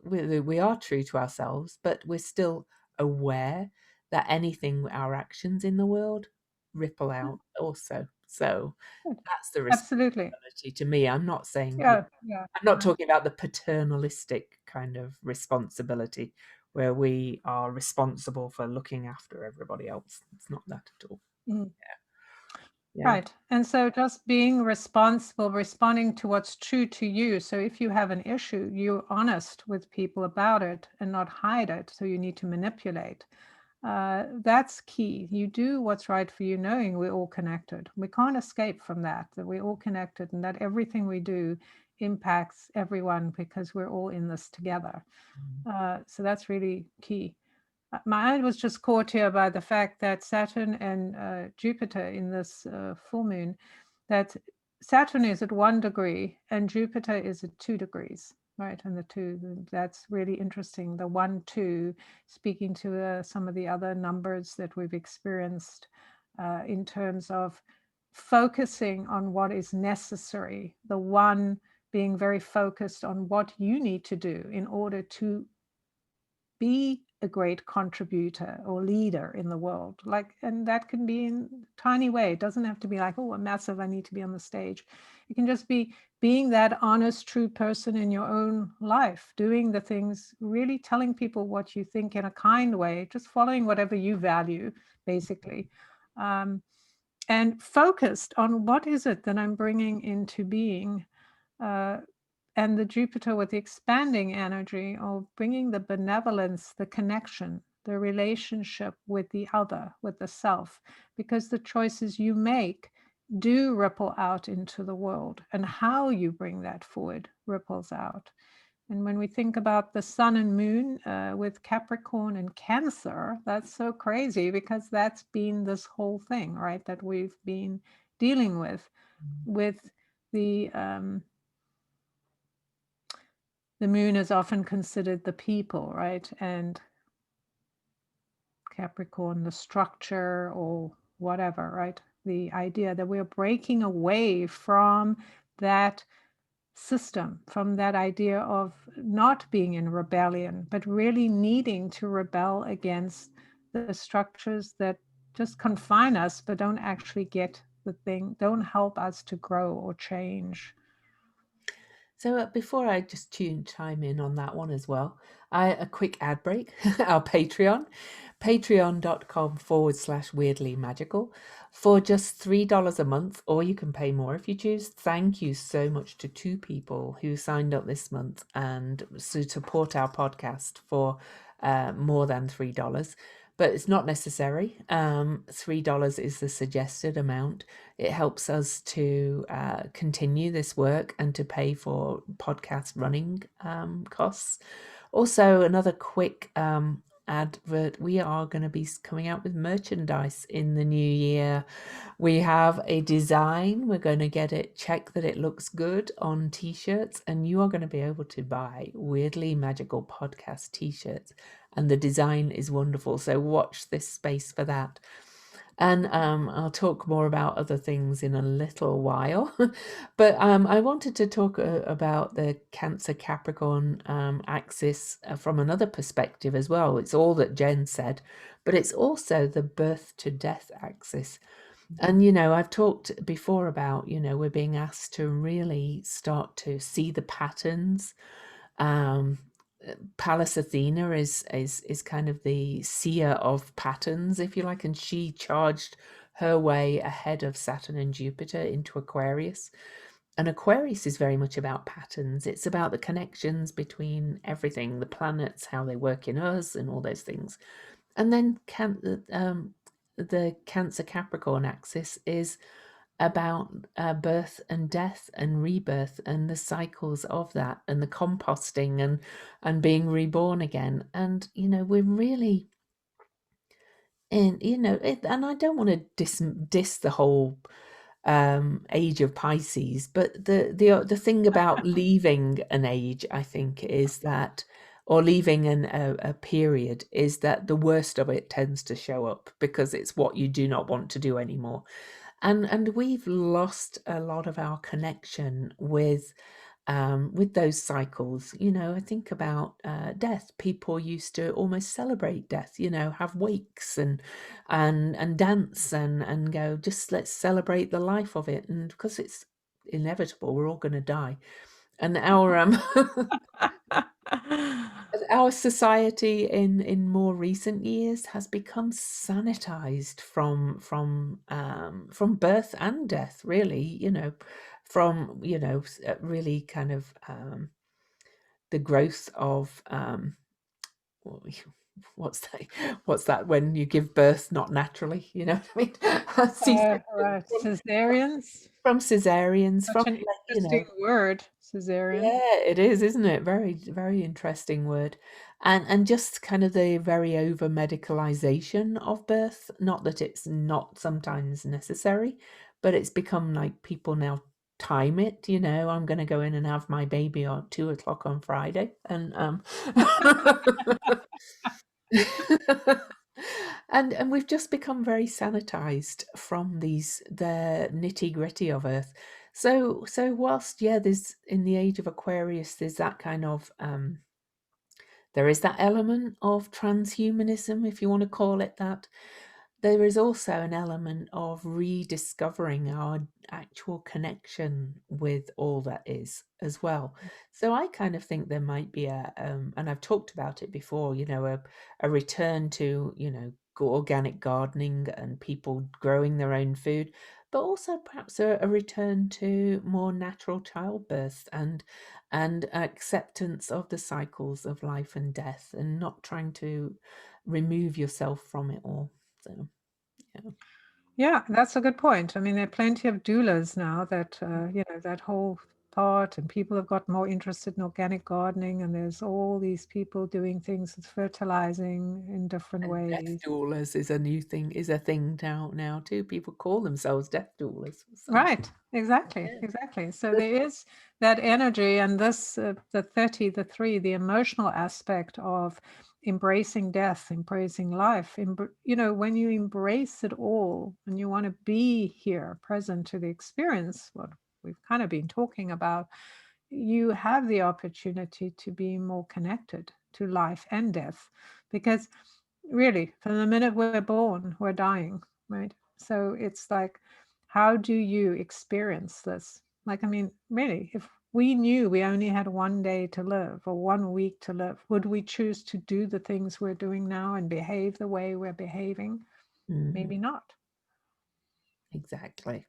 We are true to ourselves, but we're still aware that our actions in the world ripple out also. So that's the Absolutely. responsibility to me. I'm not saying, Yeah. I'm not talking about the paternalistic kind of responsibility where we are responsible for looking after everybody else. It's not that at all. Mm. Yeah. Right. And so just being responsible, responding to what's true to you. So if you have an issue, you're honest with people about it and not hide it. So you need to manipulate. That's key. You do what's right for you, knowing we're all connected. We can't escape from that we're all connected, and that everything we do impacts everyone because we're all in this together. So that's really key. My mind was just caught here by the fact that Saturn and Jupiter in this full moon, that Saturn is at 1 degree and Jupiter is at 2 degrees, right? And the two, that's really interesting. The 1, 2, speaking to some of the other numbers that we've experienced in terms of focusing on what is necessary. The 1 being very focused on what you need to do in order to be a great contributor or leader in the world. Like, and that can be in a tiny way. It doesn't have to be like, oh, a massive, I need to be on the stage. It can just be being that honest, true person in your own life, doing the things, really telling people what you think in a kind way, just following whatever you value, basically. And focused on what is it that I'm bringing into being. And the Jupiter with the expanding energy of bringing the benevolence, the connection, the relationship with the other, with the self, because the choices you make do ripple out into the world, and how you bring that forward ripples out. And when we think about the sun and moon with Capricorn and Cancer, that's so crazy because that's been this whole thing, right, that we've been dealing with the moon is often considered the people, right? And Capricorn, the structure or whatever, right? The idea that we're breaking away from that system, from that idea of not being in rebellion, but really needing to rebel against the structures that just confine us, but don't actually get the thing, don't help us to grow or change. So before I just chime in on that one as well, a quick ad break. Our Patreon, patreon.com/weirdly magical, for just $3 a month, or you can pay more if you choose. Thank you so much to 2 people who signed up this month and to support our podcast for more than $3. But it's not necessary. $3 is the suggested amount. It helps us to continue this work and to pay for podcast running costs. Also, another quick advert, we are going to be coming out with merchandise in the new year. We have a design. We're going to get it, check that it looks good on t-shirts, and you are going to be able to buy Weirdly Magical Podcast t-shirts. And the design is wonderful. So watch this space for that. And I'll talk more about other things in a little while. But I wanted to talk about the Cancer Capricorn axis from another perspective as well. It's all that Jen said, but it's also the birth to death axis. And, I've talked before about, we're being asked to really start to see the patterns. Um, Pallas Athena is kind of the seer of patterns, if you like, and she charged her way ahead of Saturn and Jupiter into Aquarius. And Aquarius is very much about patterns. It's about the connections between everything, the planets, how they work in us, and all those things. And then the Cancer Capricorn axis is about birth and death and rebirth and the cycles of that and the composting and being reborn again. And we're really in and I don't want to diss the whole age of Pisces, but the thing about leaving an age, I think, is that, or leaving a period, is that the worst of it tends to show up because it's what you do not want to do anymore. And we've lost a lot of our connection with those cycles. I think about death. People used to almost celebrate death. Have wakes and dance and go. Just let's celebrate the life of it, and because it's inevitable, we're all going to die. And our our society in more recent years has become sanitized from birth and death, really, from, really kind of the growth of well, what's that what's that when you give birth not naturally, you know what I mean? C-section, Right, cesareans. from cesareans, Such from, an like, interesting word, cesarean. yeah, it is, isn't it? Very, very interesting word. And just kind of the very over medicalization of birth. Not that it's not sometimes necessary, but it's become like people now time it, I'm gonna go in and have my baby on 2 o'clock on Friday. And and we've just become very sanitized from the nitty-gritty of Earth. So whilst, yeah, there's in the age of Aquarius, there's that kind of there is that element of transhumanism, if you want to call it that. There is also an element of rediscovering our actual connection with all that is as well. So I kind of think there might be and I've talked about it before, a return to, organic gardening and people growing their own food, but also perhaps a return to more natural childbirth and acceptance of the cycles of life and death, and not trying to remove yourself from it all. So, yeah. Yeah, that's a good point. I mean, there are plenty of doulas now that, that whole part, and people have got more interested in organic gardening, and there's all these people doing things with fertilizing in different And death ways. doulas is a new thing, is a thing now too. People call themselves death doulas. So, Right, exactly, yeah. exactly. So there is that energy, and this, the 30, the 3, the emotional aspect of embracing death, embracing life. When you embrace it all and you want to be here, present to the experience, what we've kind of been talking about, you have the opportunity to be more connected to life and death. Because really, from the minute we're born, we're dying, right? So it's like, how do you experience this? Like, I mean, really, if we knew we only had one day to live or 1 week to live, would we choose to do the things we're doing now and behave the way we're behaving? Maybe not. Exactly.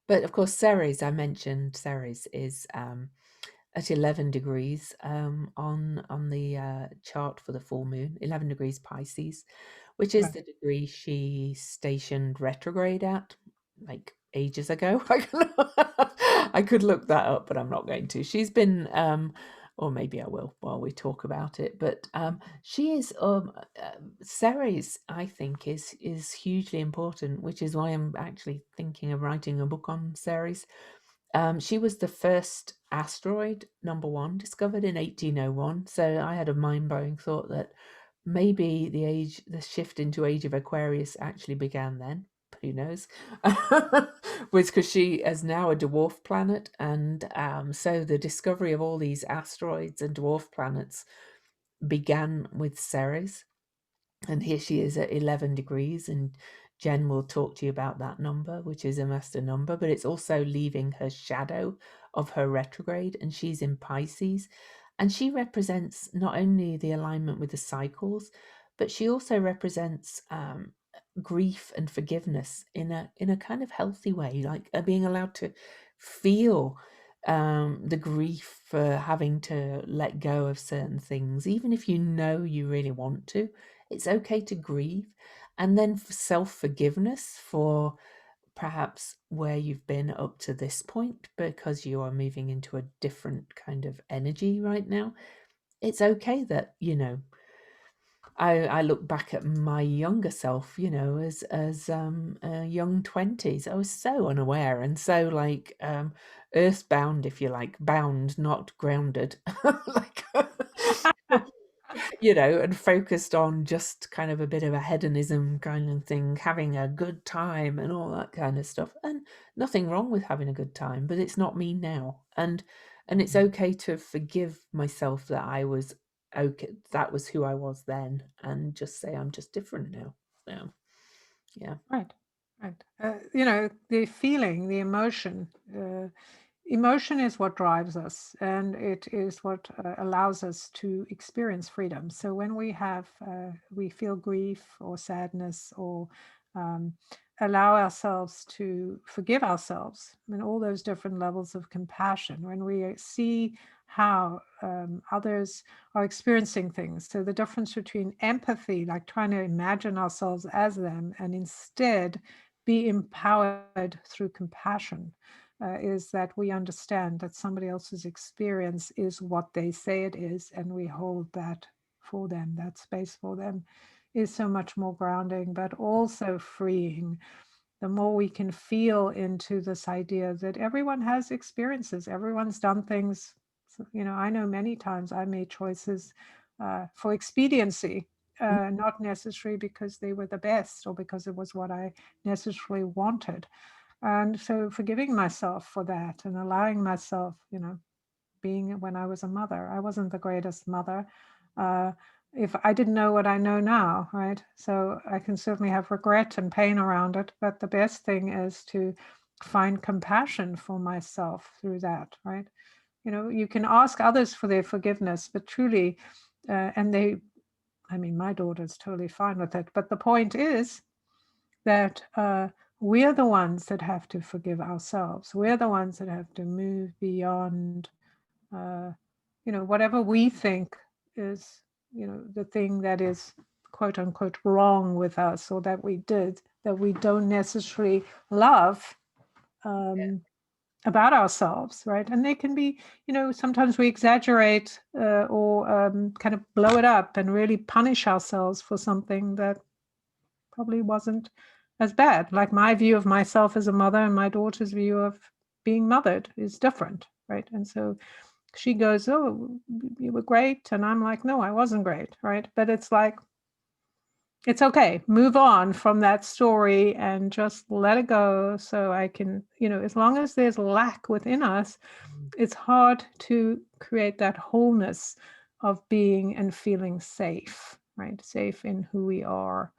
But of course, Ceres, I mentioned Ceres is at 11 degrees on the chart for the full moon, 11 degrees Pisces, which is Right. the degree she stationed retrograde at, like, ages ago. I could look that up, but I'm not going to. She's been, or maybe I will while we talk about it. But she is, Ceres, I think, is hugely important, which is why I'm actually thinking of writing a book on Ceres. She was the first asteroid, number one, discovered in 1801. So I had a mind-blowing thought that maybe the shift into Age of Aquarius actually began then. Who knows? Was because she is now a dwarf planet, and so the discovery of all these asteroids and dwarf planets began with Ceres. And here she is at 11 degrees, and Jen will talk to you about that number, which is a master number, but it's also leaving her shadow of her retrograde, and she's in Pisces. And she represents not only the alignment with the cycles, but she also represents grief and forgiveness in a kind of healthy way, like being allowed to feel the grief for having to let go of certain things, even if you know you really want to. It's okay to grieve. And then for self-forgiveness for perhaps where you've been up to this point, because you are moving into a different kind of energy right now. It's okay that, I look back at my younger self, as young 20s. I was so unaware and so, like, earthbound, if you like, bound, not grounded. Like, and focused on just kind of a bit of a hedonism kind of thing, having a good time and all that kind of stuff. And nothing wrong with having a good time, but it's not me now. And it's okay to forgive myself that I was okay, that was who I was then, and just say I'm just different now. So, yeah. Right, right. The feeling, the emotion, emotion is what drives us, and it is what allows us to experience freedom. So when we feel grief or sadness, or allow ourselves to forgive ourselves, and all those different levels of compassion, when we see how others are experiencing things. So the difference between empathy, like trying to imagine ourselves as them, and instead be empowered through compassion, is that we understand that somebody else's experience is what they say it is, and we hold that for them, that space for them, is so much more grounding, but also freeing. The more we can feel into this idea that everyone has experiences, everyone's done things. So, I know many times I made choices for expediency, not necessarily because they were the best or because it was what I necessarily wanted. And so forgiving myself for that and allowing myself, being, when I was a mother, I wasn't the greatest mother. If I didn't know what I know now, right? So I can certainly have regret and pain around it, but the best thing is to find compassion for myself through that, right? You can ask others for their forgiveness, but truly, my daughter's totally fine with it. But the point is that we're the ones that have to forgive ourselves. We're the ones that have to move beyond, whatever we think is, the thing that is quote unquote wrong with us, or that we did, that we don't necessarily love about ourselves, right? And they can be, sometimes we exaggerate or kind of blow it up and really punish ourselves for something that probably wasn't as bad. Like my view of myself as a mother and my daughter's view of being mothered is different, right? And so she goes, "Oh, you were great," and I'm like, "No, I wasn't great," right? But it's like, it's okay, move on from that story and just let it go. So I can, as long as there's lack within us, it's hard to create that wholeness of being and feeling safe, right? Safe in who we are.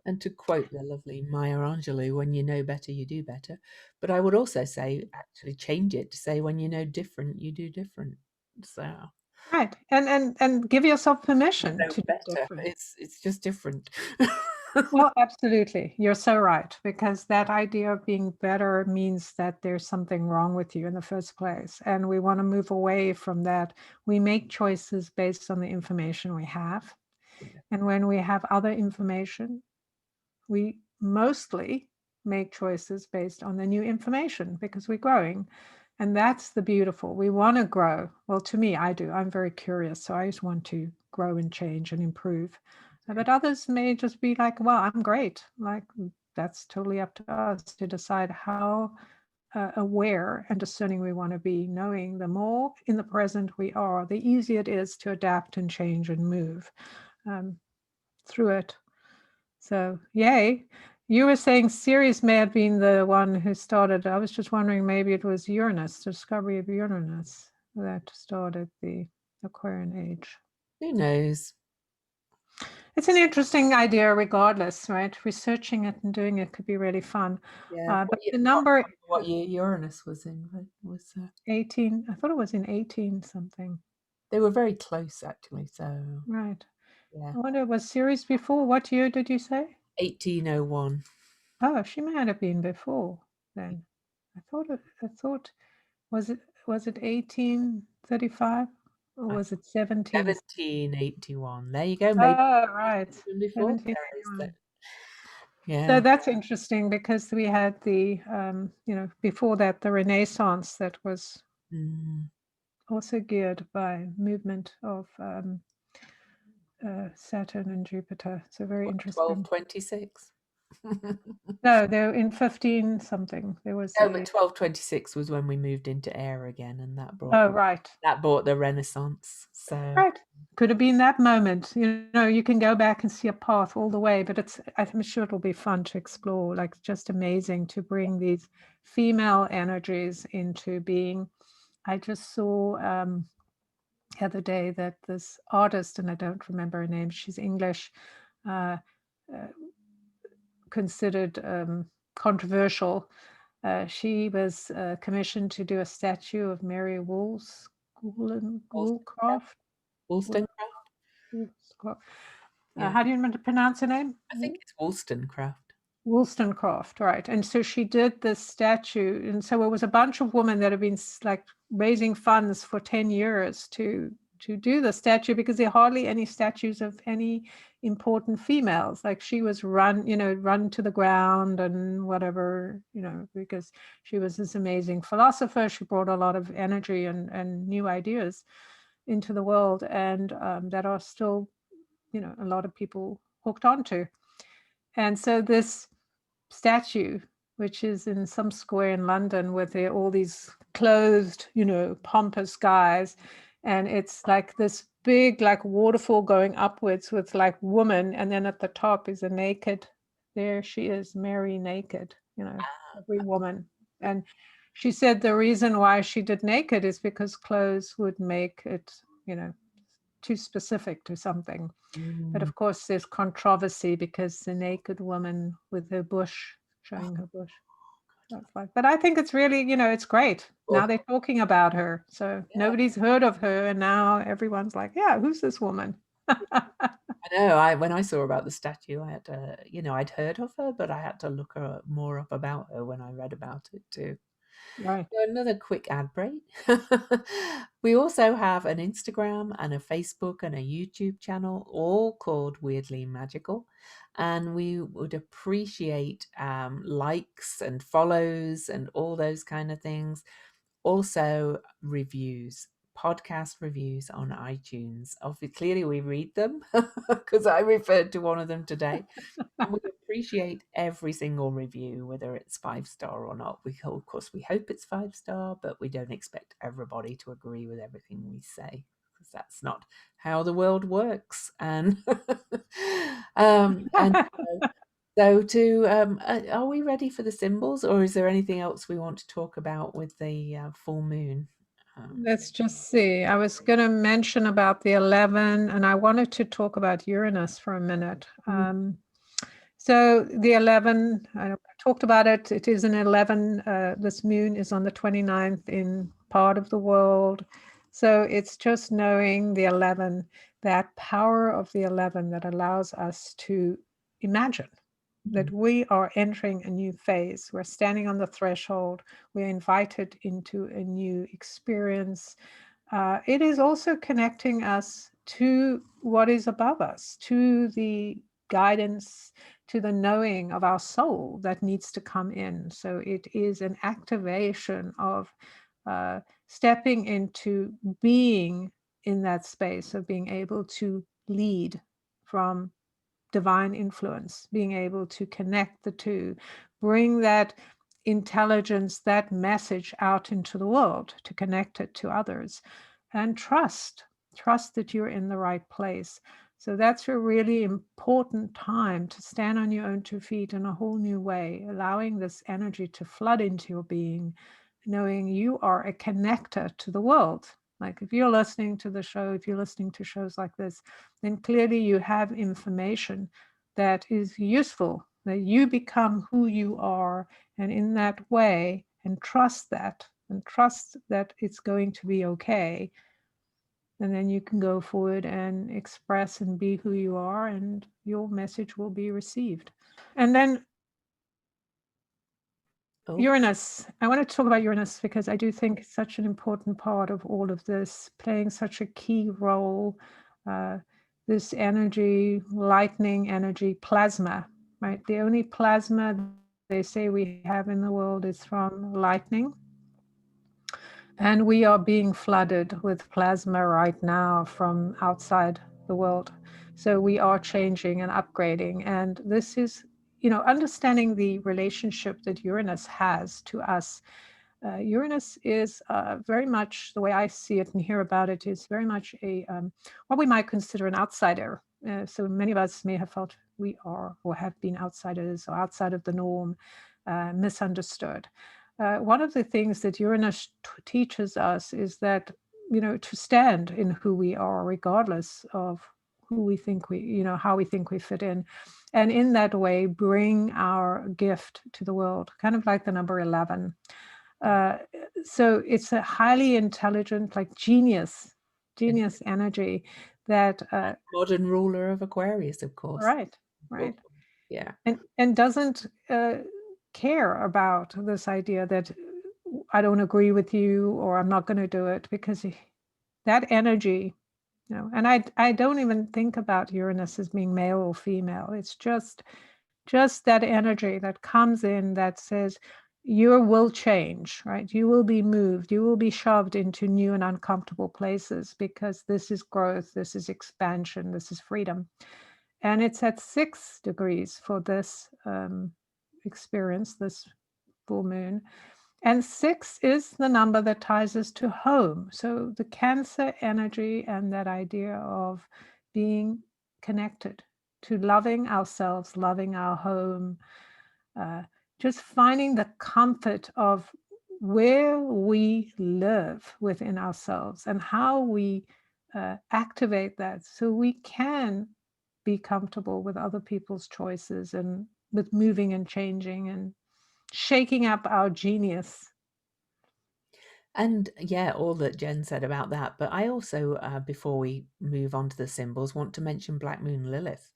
And to quote the lovely Maya Angelou, when you know better, you do better. But I would also say, actually change it to say, when you know different, you do different. So Right. And give yourself permission no to do better. different. It's just different. Well, absolutely. You're so right, because that idea of being better means that there's something wrong with you in the first place. And we want to move away from that. We make choices based on the information we have. Yeah. And when we have other information, we mostly make choices based on the new information because we're growing. And that's the beautiful. We want to grow. Well, to me, I do. I'm very curious. So I just want to grow and change and improve. But others may just be like, well, I'm great. Like, that's totally up to us to decide how aware and discerning we want to be, knowing the more in the present we are, the easier it is to adapt and change and move through it. So, yay. You were saying Ceres may have been the one who started. I was just wondering, maybe it was Uranus, the discovery of Uranus, that started the Aquarian age. Who knows? It's an interesting idea regardless, right? Researching it and doing it could be really fun. Yeah. But I the can't number remember what year Uranus was in. But was 18, I thought it was in 18 something. they were very close, actually. So Right. yeah, I wonder, was Ceres before? What year did you say? 1801. Oh, she might have been before then. I thought, was it 1835 or I was it 17? 1781. There you go. Maybe Oh, right. even before Ceres. 1781. So Yeah. that's interesting because we had the, before that, the Renaissance that was Mm. also geared by movement of Saturn and Jupiter. So very What, interesting. 1226? No, they're in 15 something. There was No, but a, 1226 was when we moved into air again, and oh, right. that brought the Renaissance. So Right. Could have been that moment. You can go back and see a path all the way, but I'm sure it'll be fun to explore. Like, just amazing to bring these female energies into being. I just saw the other day that this artist, and I don't remember her name, she's English, uh, considered controversial, She was commissioned to do a statue of Mary Wollstonecraft. Woolcroft. Wollstonecraft. Woolscroft. Yeah, How do you pronounce her name? I think it's Wollstonecraft. Wollstonecraft, right. And so she did this statue. And so it was a bunch of women that have been like raising funds for 10 years to do the statue, because there are hardly any statues of any important females. Like she was run to the ground and whatever, because she was this amazing philosopher. She brought a lot of energy and new ideas into the world, and that are still, a lot of people hooked onto. And so this statue, which is in some square in London with all these clothed, pompous guys. And it's like this big, like waterfall going upwards with like woman. And then at the top is a naked, there she is, Mary naked, every woman. And she said the reason why she did naked is because clothes would make it, too specific to something. But of course, there's controversy because the naked woman with her bush, showing her bush. That's like, but I think it's really, it's great. Now they're talking about her. So nobody's heard of her. And now everyone's like, yeah, who's this woman? I know. When I saw about the statue, I had to, I'd heard of her, but I had to look more up about her when I read about it too. Right. So another quick ad break. We also have an Instagram and a Facebook and a YouTube channel, all called Weirdly Magical. And we would appreciate likes and follows and all those kind of things. Also, reviews, podcast reviews on iTunes. Obviously, clearly we read them because I referred to one of them today. And we appreciate every single review, whether it's 5-star or not. Of course, we hope it's 5-star, but we don't expect everybody to agree with everything we say, because that's not how the world works. And are we ready for the symbols, or is there anything else we want to talk about with the full moon? Let's just see. I was going to mention about the 11, and I wanted to talk about Uranus for a minute. So the 11, I talked about it. It is an 11. This moon is on the 29th in part of the world. So it's just knowing the 11, that power of the 11 that allows us to imagine that we are entering a new phase. We're standing on the threshold. We're invited into a new experience. It is also connecting us to what is above us, to the guidance, to the knowing of our soul that needs to come in. So it is an activation of stepping into being in that space of being able to lead from divine influence, being able to connect the two, bring that intelligence, that message out into the world, to connect it to others, and trust that you're in the right place. So that's a really important time to stand on your own 2 feet in a whole new way, allowing this energy to flood into your being, knowing you are a connector to the world. Like if you're listening to the show, if you're listening to shows like this, then clearly you have information that is useful, that you become who you are, and in that way, and trust that it's going to be okay. And then you can go forward and express and be who you are, and your message will be received. And then Uranus. I want to talk about Uranus because I do think it's such an important part of all of this, playing such a key role. This energy, lightning energy, plasma, right? The only plasma they say we have in the world is from lightning. And we are being flooded with plasma right now from outside the world. So we are changing and upgrading. And this is, understanding the relationship that Uranus has to us. Uranus is very much, the way I see it and hear about it, is very much what we might consider an outsider. So many of us may have felt we are or have been outsiders or outside of the norm, misunderstood. One of the things that Uranus teaches us is that, to stand in who we are, regardless of who we think we, how we think we fit in. And in that way, bring our gift to the world, kind of like the number 11. So it's a highly intelligent, like genius energy that, Modern ruler of Aquarius, of course. right, right. Yeah. And doesn't care about this idea that I don't agree with you or I'm not going to do it, because that energy, and I don't even think about Uranus as being male or female. It's just that energy that comes in that says you will change, right? You will be moved, you will be shoved into new and uncomfortable places, because this is growth, this is expansion, this is freedom. And it's at 6 degrees for this experience, this full moon. And 6 is the number that ties us to home. So the Cancer energy and that idea of being connected to loving ourselves, loving our home, just finding the comfort of where we live within ourselves and how we activate that so we can be comfortable with other people's choices and with moving and changing and shaking up our genius. And yeah, all that Jen said about that. But I also, before we move on to the symbols, want to mention Black Moon Lilith.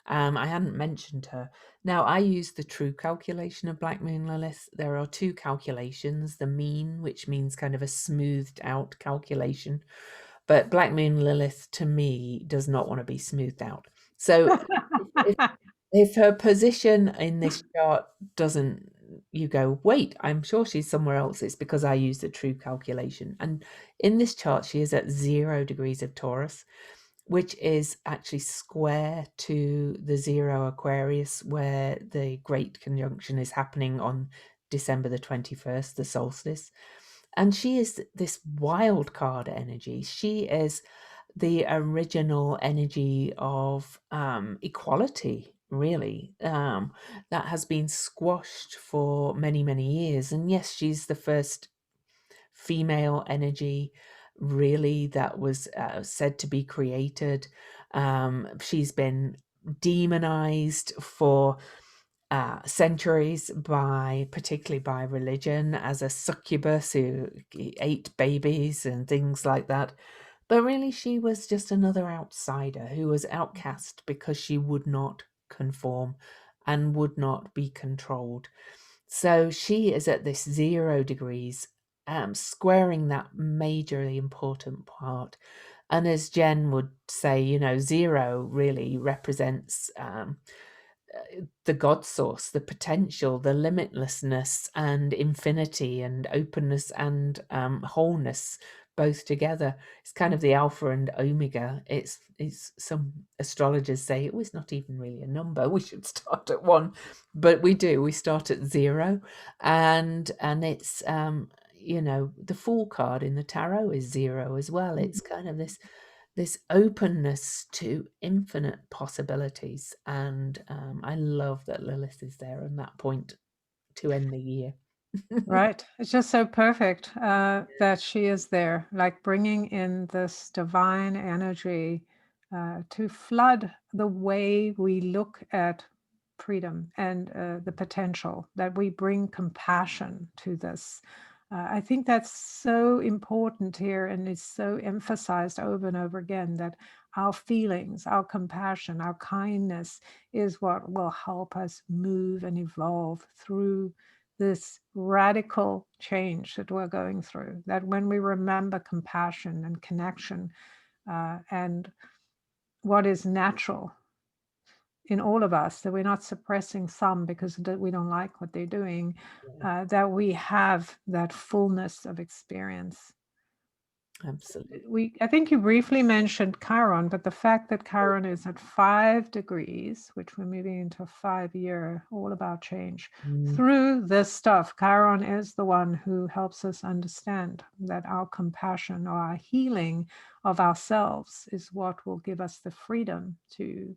I hadn't mentioned her. Now, I use the true calculation of Black Moon Lilith. There are 2 calculations, the mean, which means kind of a smoothed out calculation. But Black Moon Lilith, to me, does not want to be smoothed out. So if, if her position in this chart doesn't, you go, wait, I'm sure she's somewhere else. It's because I use the true calculation. And in this chart, she is at 0 degrees of Taurus, which is actually square to the 0 Aquarius, where the great conjunction is happening on December the 21st, the solstice. And she is this wild card energy. She is the original energy of equality, really, that has been squashed for many, many years. And yes, she's the first female energy really that was said to be created. She's been demonized for centuries, particularly by religion, as a succubus who ate babies and things like that. But really, she was just another outsider who was outcast because she would not conform and would not be controlled. So she is at this 0 degrees, squaring that majorly important part. And as Jen would say, 0 really represents the God source, the potential, the limitlessness and infinity and openness and wholeness both together. It's kind of the alpha and omega. It's some astrologers say it was not even really a number. We should start at 1, but we do. We start at 0, and it's the Fool card in the tarot is 0 as well. It's kind of this openness to infinite possibilities. And I love that Lilith is there on that point to end the year. Right. It's just so perfect that she is there, like bringing in this divine energy to flood the way we look at freedom and the potential, that we bring compassion to this. I think that's so important here, and it's so emphasized over and over again that our feelings, our compassion, our kindness is what will help us move and evolve through this radical change that we're going through. That when we remember compassion and connection and what is natural in all of us, that we're not suppressing some because we don't like what they're doing, that we have that fullness of experience. Absolutely. I think you briefly mentioned Chiron, but the fact that Chiron is at 5 degrees, which we're moving into a 5-year, all about change. Through this stuff, Chiron is the one who helps us understand that our compassion or our healing of ourselves is what will give us the freedom to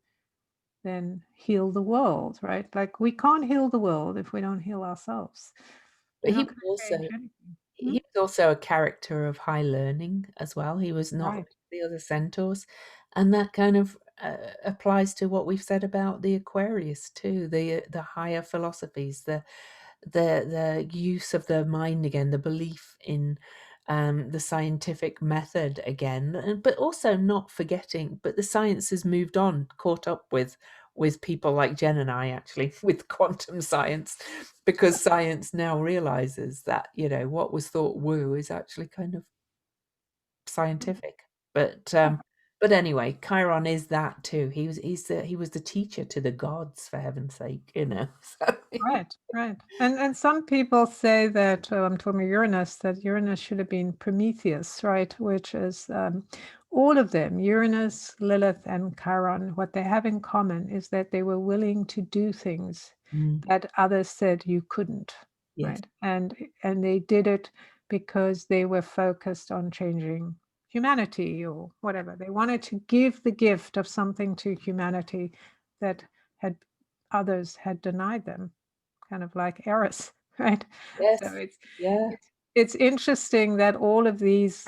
then heal the world, right? Like we can't heal the world if we don't heal ourselves. But We're he not was going to also change anything. he was also a character of high learning as well. He was not Right. like the other centaurs. And that kind of applies to what we've said about the Aquarius too, the higher philosophies, the use of the mind again, the belief in the scientific method again, but also not forgetting. But the science has moved on, caught up with people like Jen and I, actually, with quantum science, because science now realizes that, you know, what was thought woo is actually kind of scientific. But anyway, Chiron is that too. He was the teacher to the gods, for heaven's sake, you know. So Right, right. And some people say that, I'm talking about Uranus, that Uranus should have been Prometheus, right? Which is all of them, Uranus, Lilith, and Chiron, what they have in common is that they were willing to do things that others said you couldn't, yes, right? And they did it because they were focused on changing humanity or whatever. They wanted to give the gift of something to humanity that had others had denied them, kind of like Eris, right? So yes, yeah. it's interesting that all of these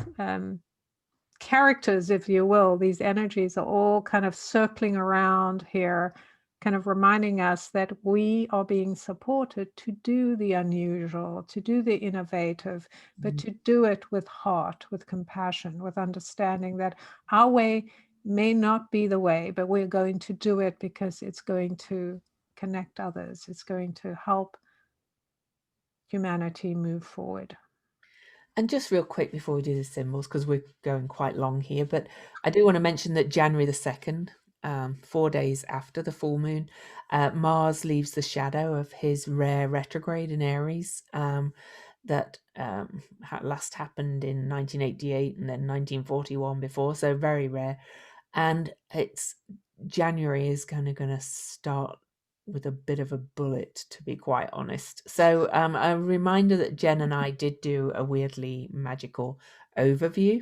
characters, if you will, these energies are all kind of circling around here, kind of reminding us that we are being supported to do the unusual, to do the innovative, but to do it with heart, with compassion, with understanding that our way may not be the way, but we're going to do it because it's going to connect others. It's going to help humanity move forward. And just real quick before we do the symbols, because we're going quite long here, but I do want to mention that January the 2nd, 4 days after the full moon, Mars leaves the shadow of his rare retrograde in Aries, that last happened in 1988 and then 1941 before, so very rare. And it's January is kind of going to start with a bit of a bullet, to be quite honest. So a reminder that Jen and I did do a weirdly magical overview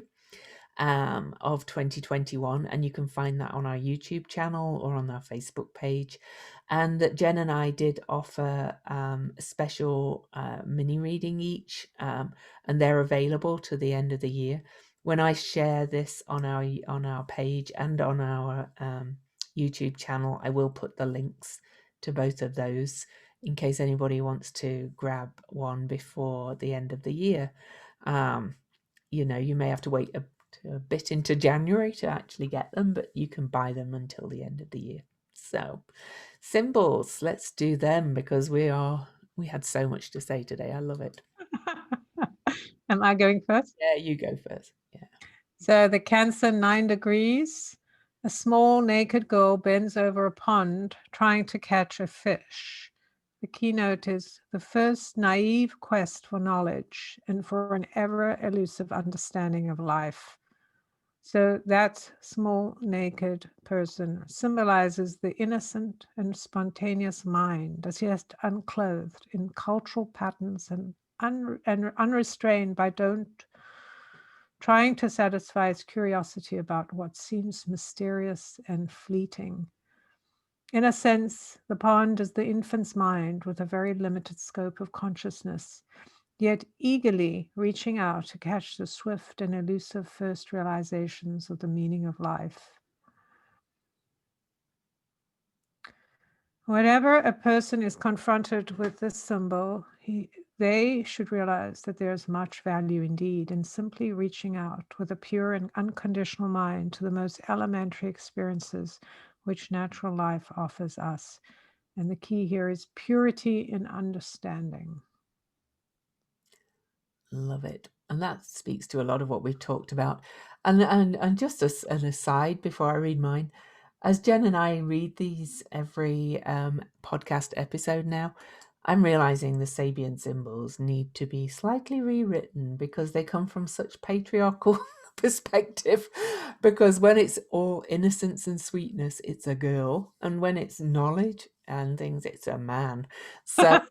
of 2021, and you can find that on our YouTube channel or on our Facebook page. And that Jen and I did offer a special mini reading each, and they're available to the end of the year. When I share this on our page and on our YouTube channel, I will put the links to both of those in case anybody wants to grab one before the end of the year. You know, you may have to wait a bit into January to actually get them, but you can buy them until the end of the year. So, symbols, let's do them because we had so much to say today. I love it. Am I going first? Yeah, you go first. Yeah. So the Cancer, 9 degrees. A small naked girl bends over a pond trying to catch a fish. The keynote is the first naive quest for knowledge and for an ever elusive understanding of life. So that small naked person symbolizes the innocent and spontaneous mind as yet unclothed in cultural patterns and unrestrained by trying to satisfy its curiosity about what seems mysterious and fleeting. In a sense, the pond is the infant's mind with a very limited scope of consciousness, yet eagerly reaching out to catch the swift and elusive first realizations of the meaning of life. Whenever a person is confronted with this symbol, they should realize that there's much value indeed in simply reaching out with a pure and unconditional mind to the most elementary experiences which natural life offers us. And the key here is purity in understanding. Love it. And that speaks to a lot of what we've talked about. And just as an aside before I read mine, as Jen and I read these every podcast episode now, I'm realizing the Sabian symbols need to be slightly rewritten because they come from such patriarchal perspective. Because when it's all innocence and sweetness, it's a girl, and when it's knowledge and things, it's a man. So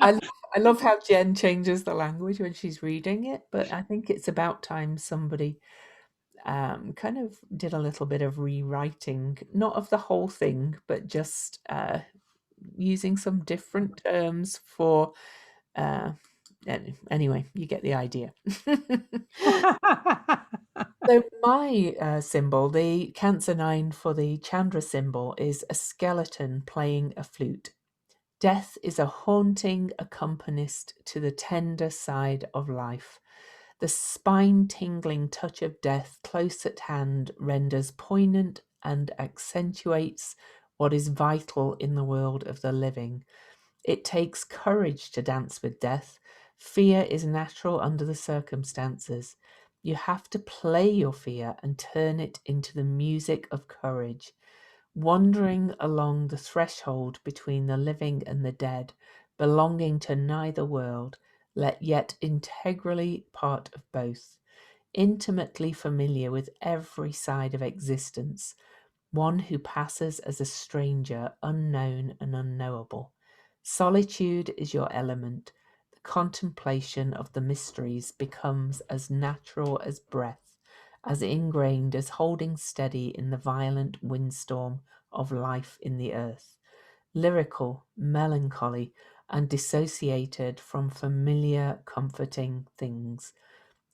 I I love how Jen changes the language when she's reading it, but I think it's about time somebody kind of did a little bit of rewriting, not of the whole thing, but just using some different terms for. Anyway, you get the idea. So my symbol, the Cancer 9 for the Chandra symbol, is a skeleton playing a flute. Death is a haunting accompanist to the tender side of life. The spine-tingling touch of death close at hand renders poignant and accentuates what is vital in the world of the living. It takes courage to dance with death. Fear is natural under the circumstances. You have to play your fear and turn it into the music of courage. Wandering along the threshold between the living and the dead, belonging to neither world, yet integrally part of both, intimately familiar with every side of existence, one who passes as a stranger, unknown and unknowable. Solitude is your element. The contemplation of the mysteries becomes as natural as breath, as ingrained as holding steady in the violent windstorm of life in the earth. Lyrical, melancholy, and dissociated from familiar, comforting things.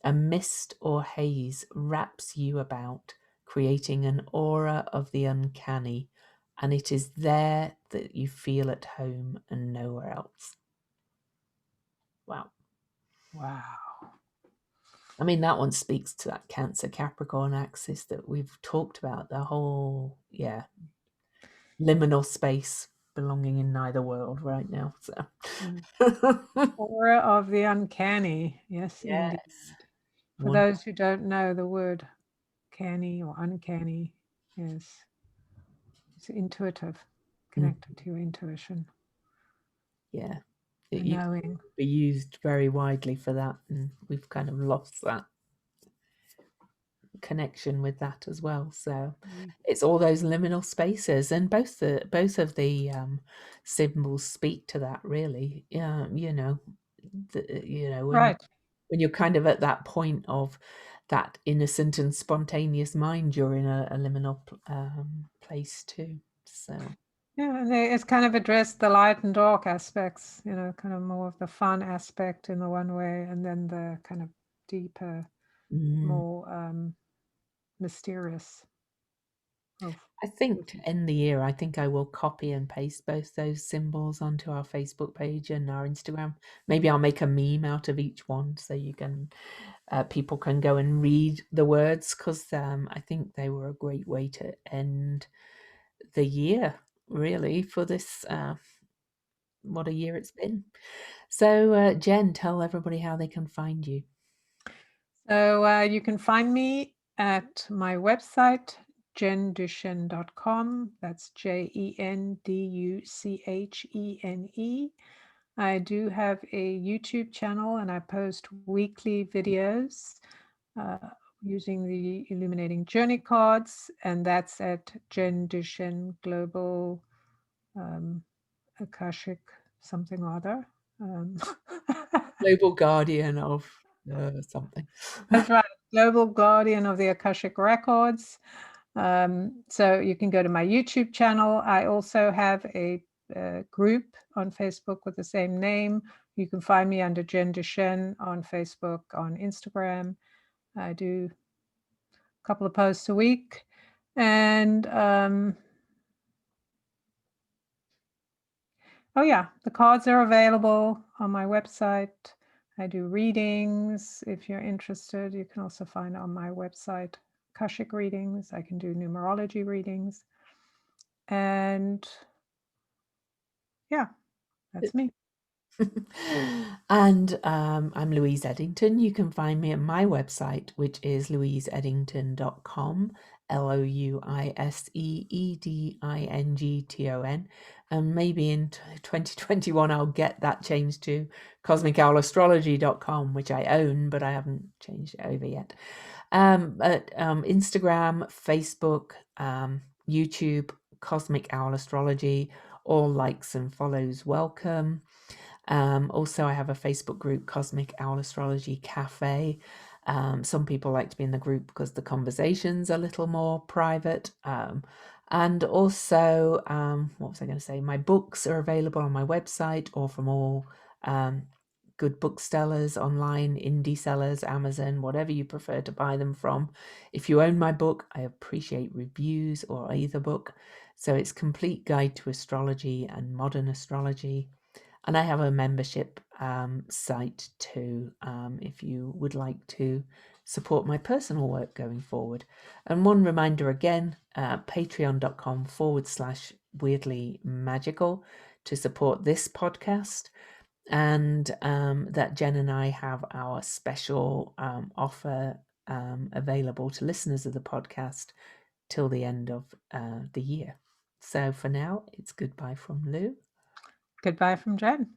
A mist or haze wraps you about, creating an aura of the uncanny, and it is there that you feel at home and nowhere else. Wow. Wow. I mean, that one speaks to that Cancer Capricorn axis that we've talked about, the whole, liminal space belonging in neither world right now. So, Aura of the uncanny. Yes, indeed. yes. For those who don't know the word canny or uncanny, yes, it's intuitive, connected to your intuition. Yeah. Knowing. Be used very widely for that, and we've kind of lost that connection with that as well. So it's all those liminal spaces, and both of the symbols speak to that. Really, Right. when you're kind of at that point of that innocent and spontaneous mind, you're in a liminal place too. So Yeah, and it's kind of addressed the light and dark aspects, kind of more of the fun aspect in the one way, and then the kind of deeper, more mysterious. I think to end the year, I think I will copy and paste both those symbols onto our Facebook page and our Instagram. Maybe I'll make a meme out of each one so you can people can go and read the words, because I think they were a great way to end the year, really, for this. What a year it's been. So, Jen, tell everybody how they can find you. So you can find me at my website, jenduchenne.com. That's JenDuchene. I do have a YouTube channel, and I post weekly videos using the illuminating journey cards, and that's at Jen Duchenne Global Akashic something or other. Global guardian of something. That's right, Global Guardian of the Akashic Records. So you can go to my YouTube channel. I also have a group on Facebook with the same name. You can find me under Jen Duchenne on Facebook, on Instagram. I do a couple of posts a week. And oh yeah, the cards are available on my website. I do readings. If you're interested, you can also find on my website Akashic readings. I can do numerology readings. And yeah, that's me. And I'm Louise Eddington. You can find me at my website, which is louiseeddington.com, LOUISEEDINGTON. And maybe in 2021, I'll get that changed to cosmicowlastrology.com, which I own, but I haven't changed it over yet. Instagram, Facebook, YouTube, Cosmic Owl Astrology, all likes and follows welcome. Also, I have a Facebook group, Cosmic Owl Astrology Cafe. Some people like to be in the group because the conversation's a little more private. And also, what was I going to say? My books are available on my website or from all good booksellers online, indie sellers, Amazon, whatever you prefer to buy them from. If you own my book, I appreciate reviews or either book. So it's Complete Guide to Astrology and Modern Astrology. And I have a membership site too, if you would like to support my personal work going forward. And one reminder again, patreon.com/weirdly magical to support this podcast. And that Jen and I have our special offer available to listeners of the podcast till the end of the year. So for now, it's goodbye from Lou. Goodbye from Jen.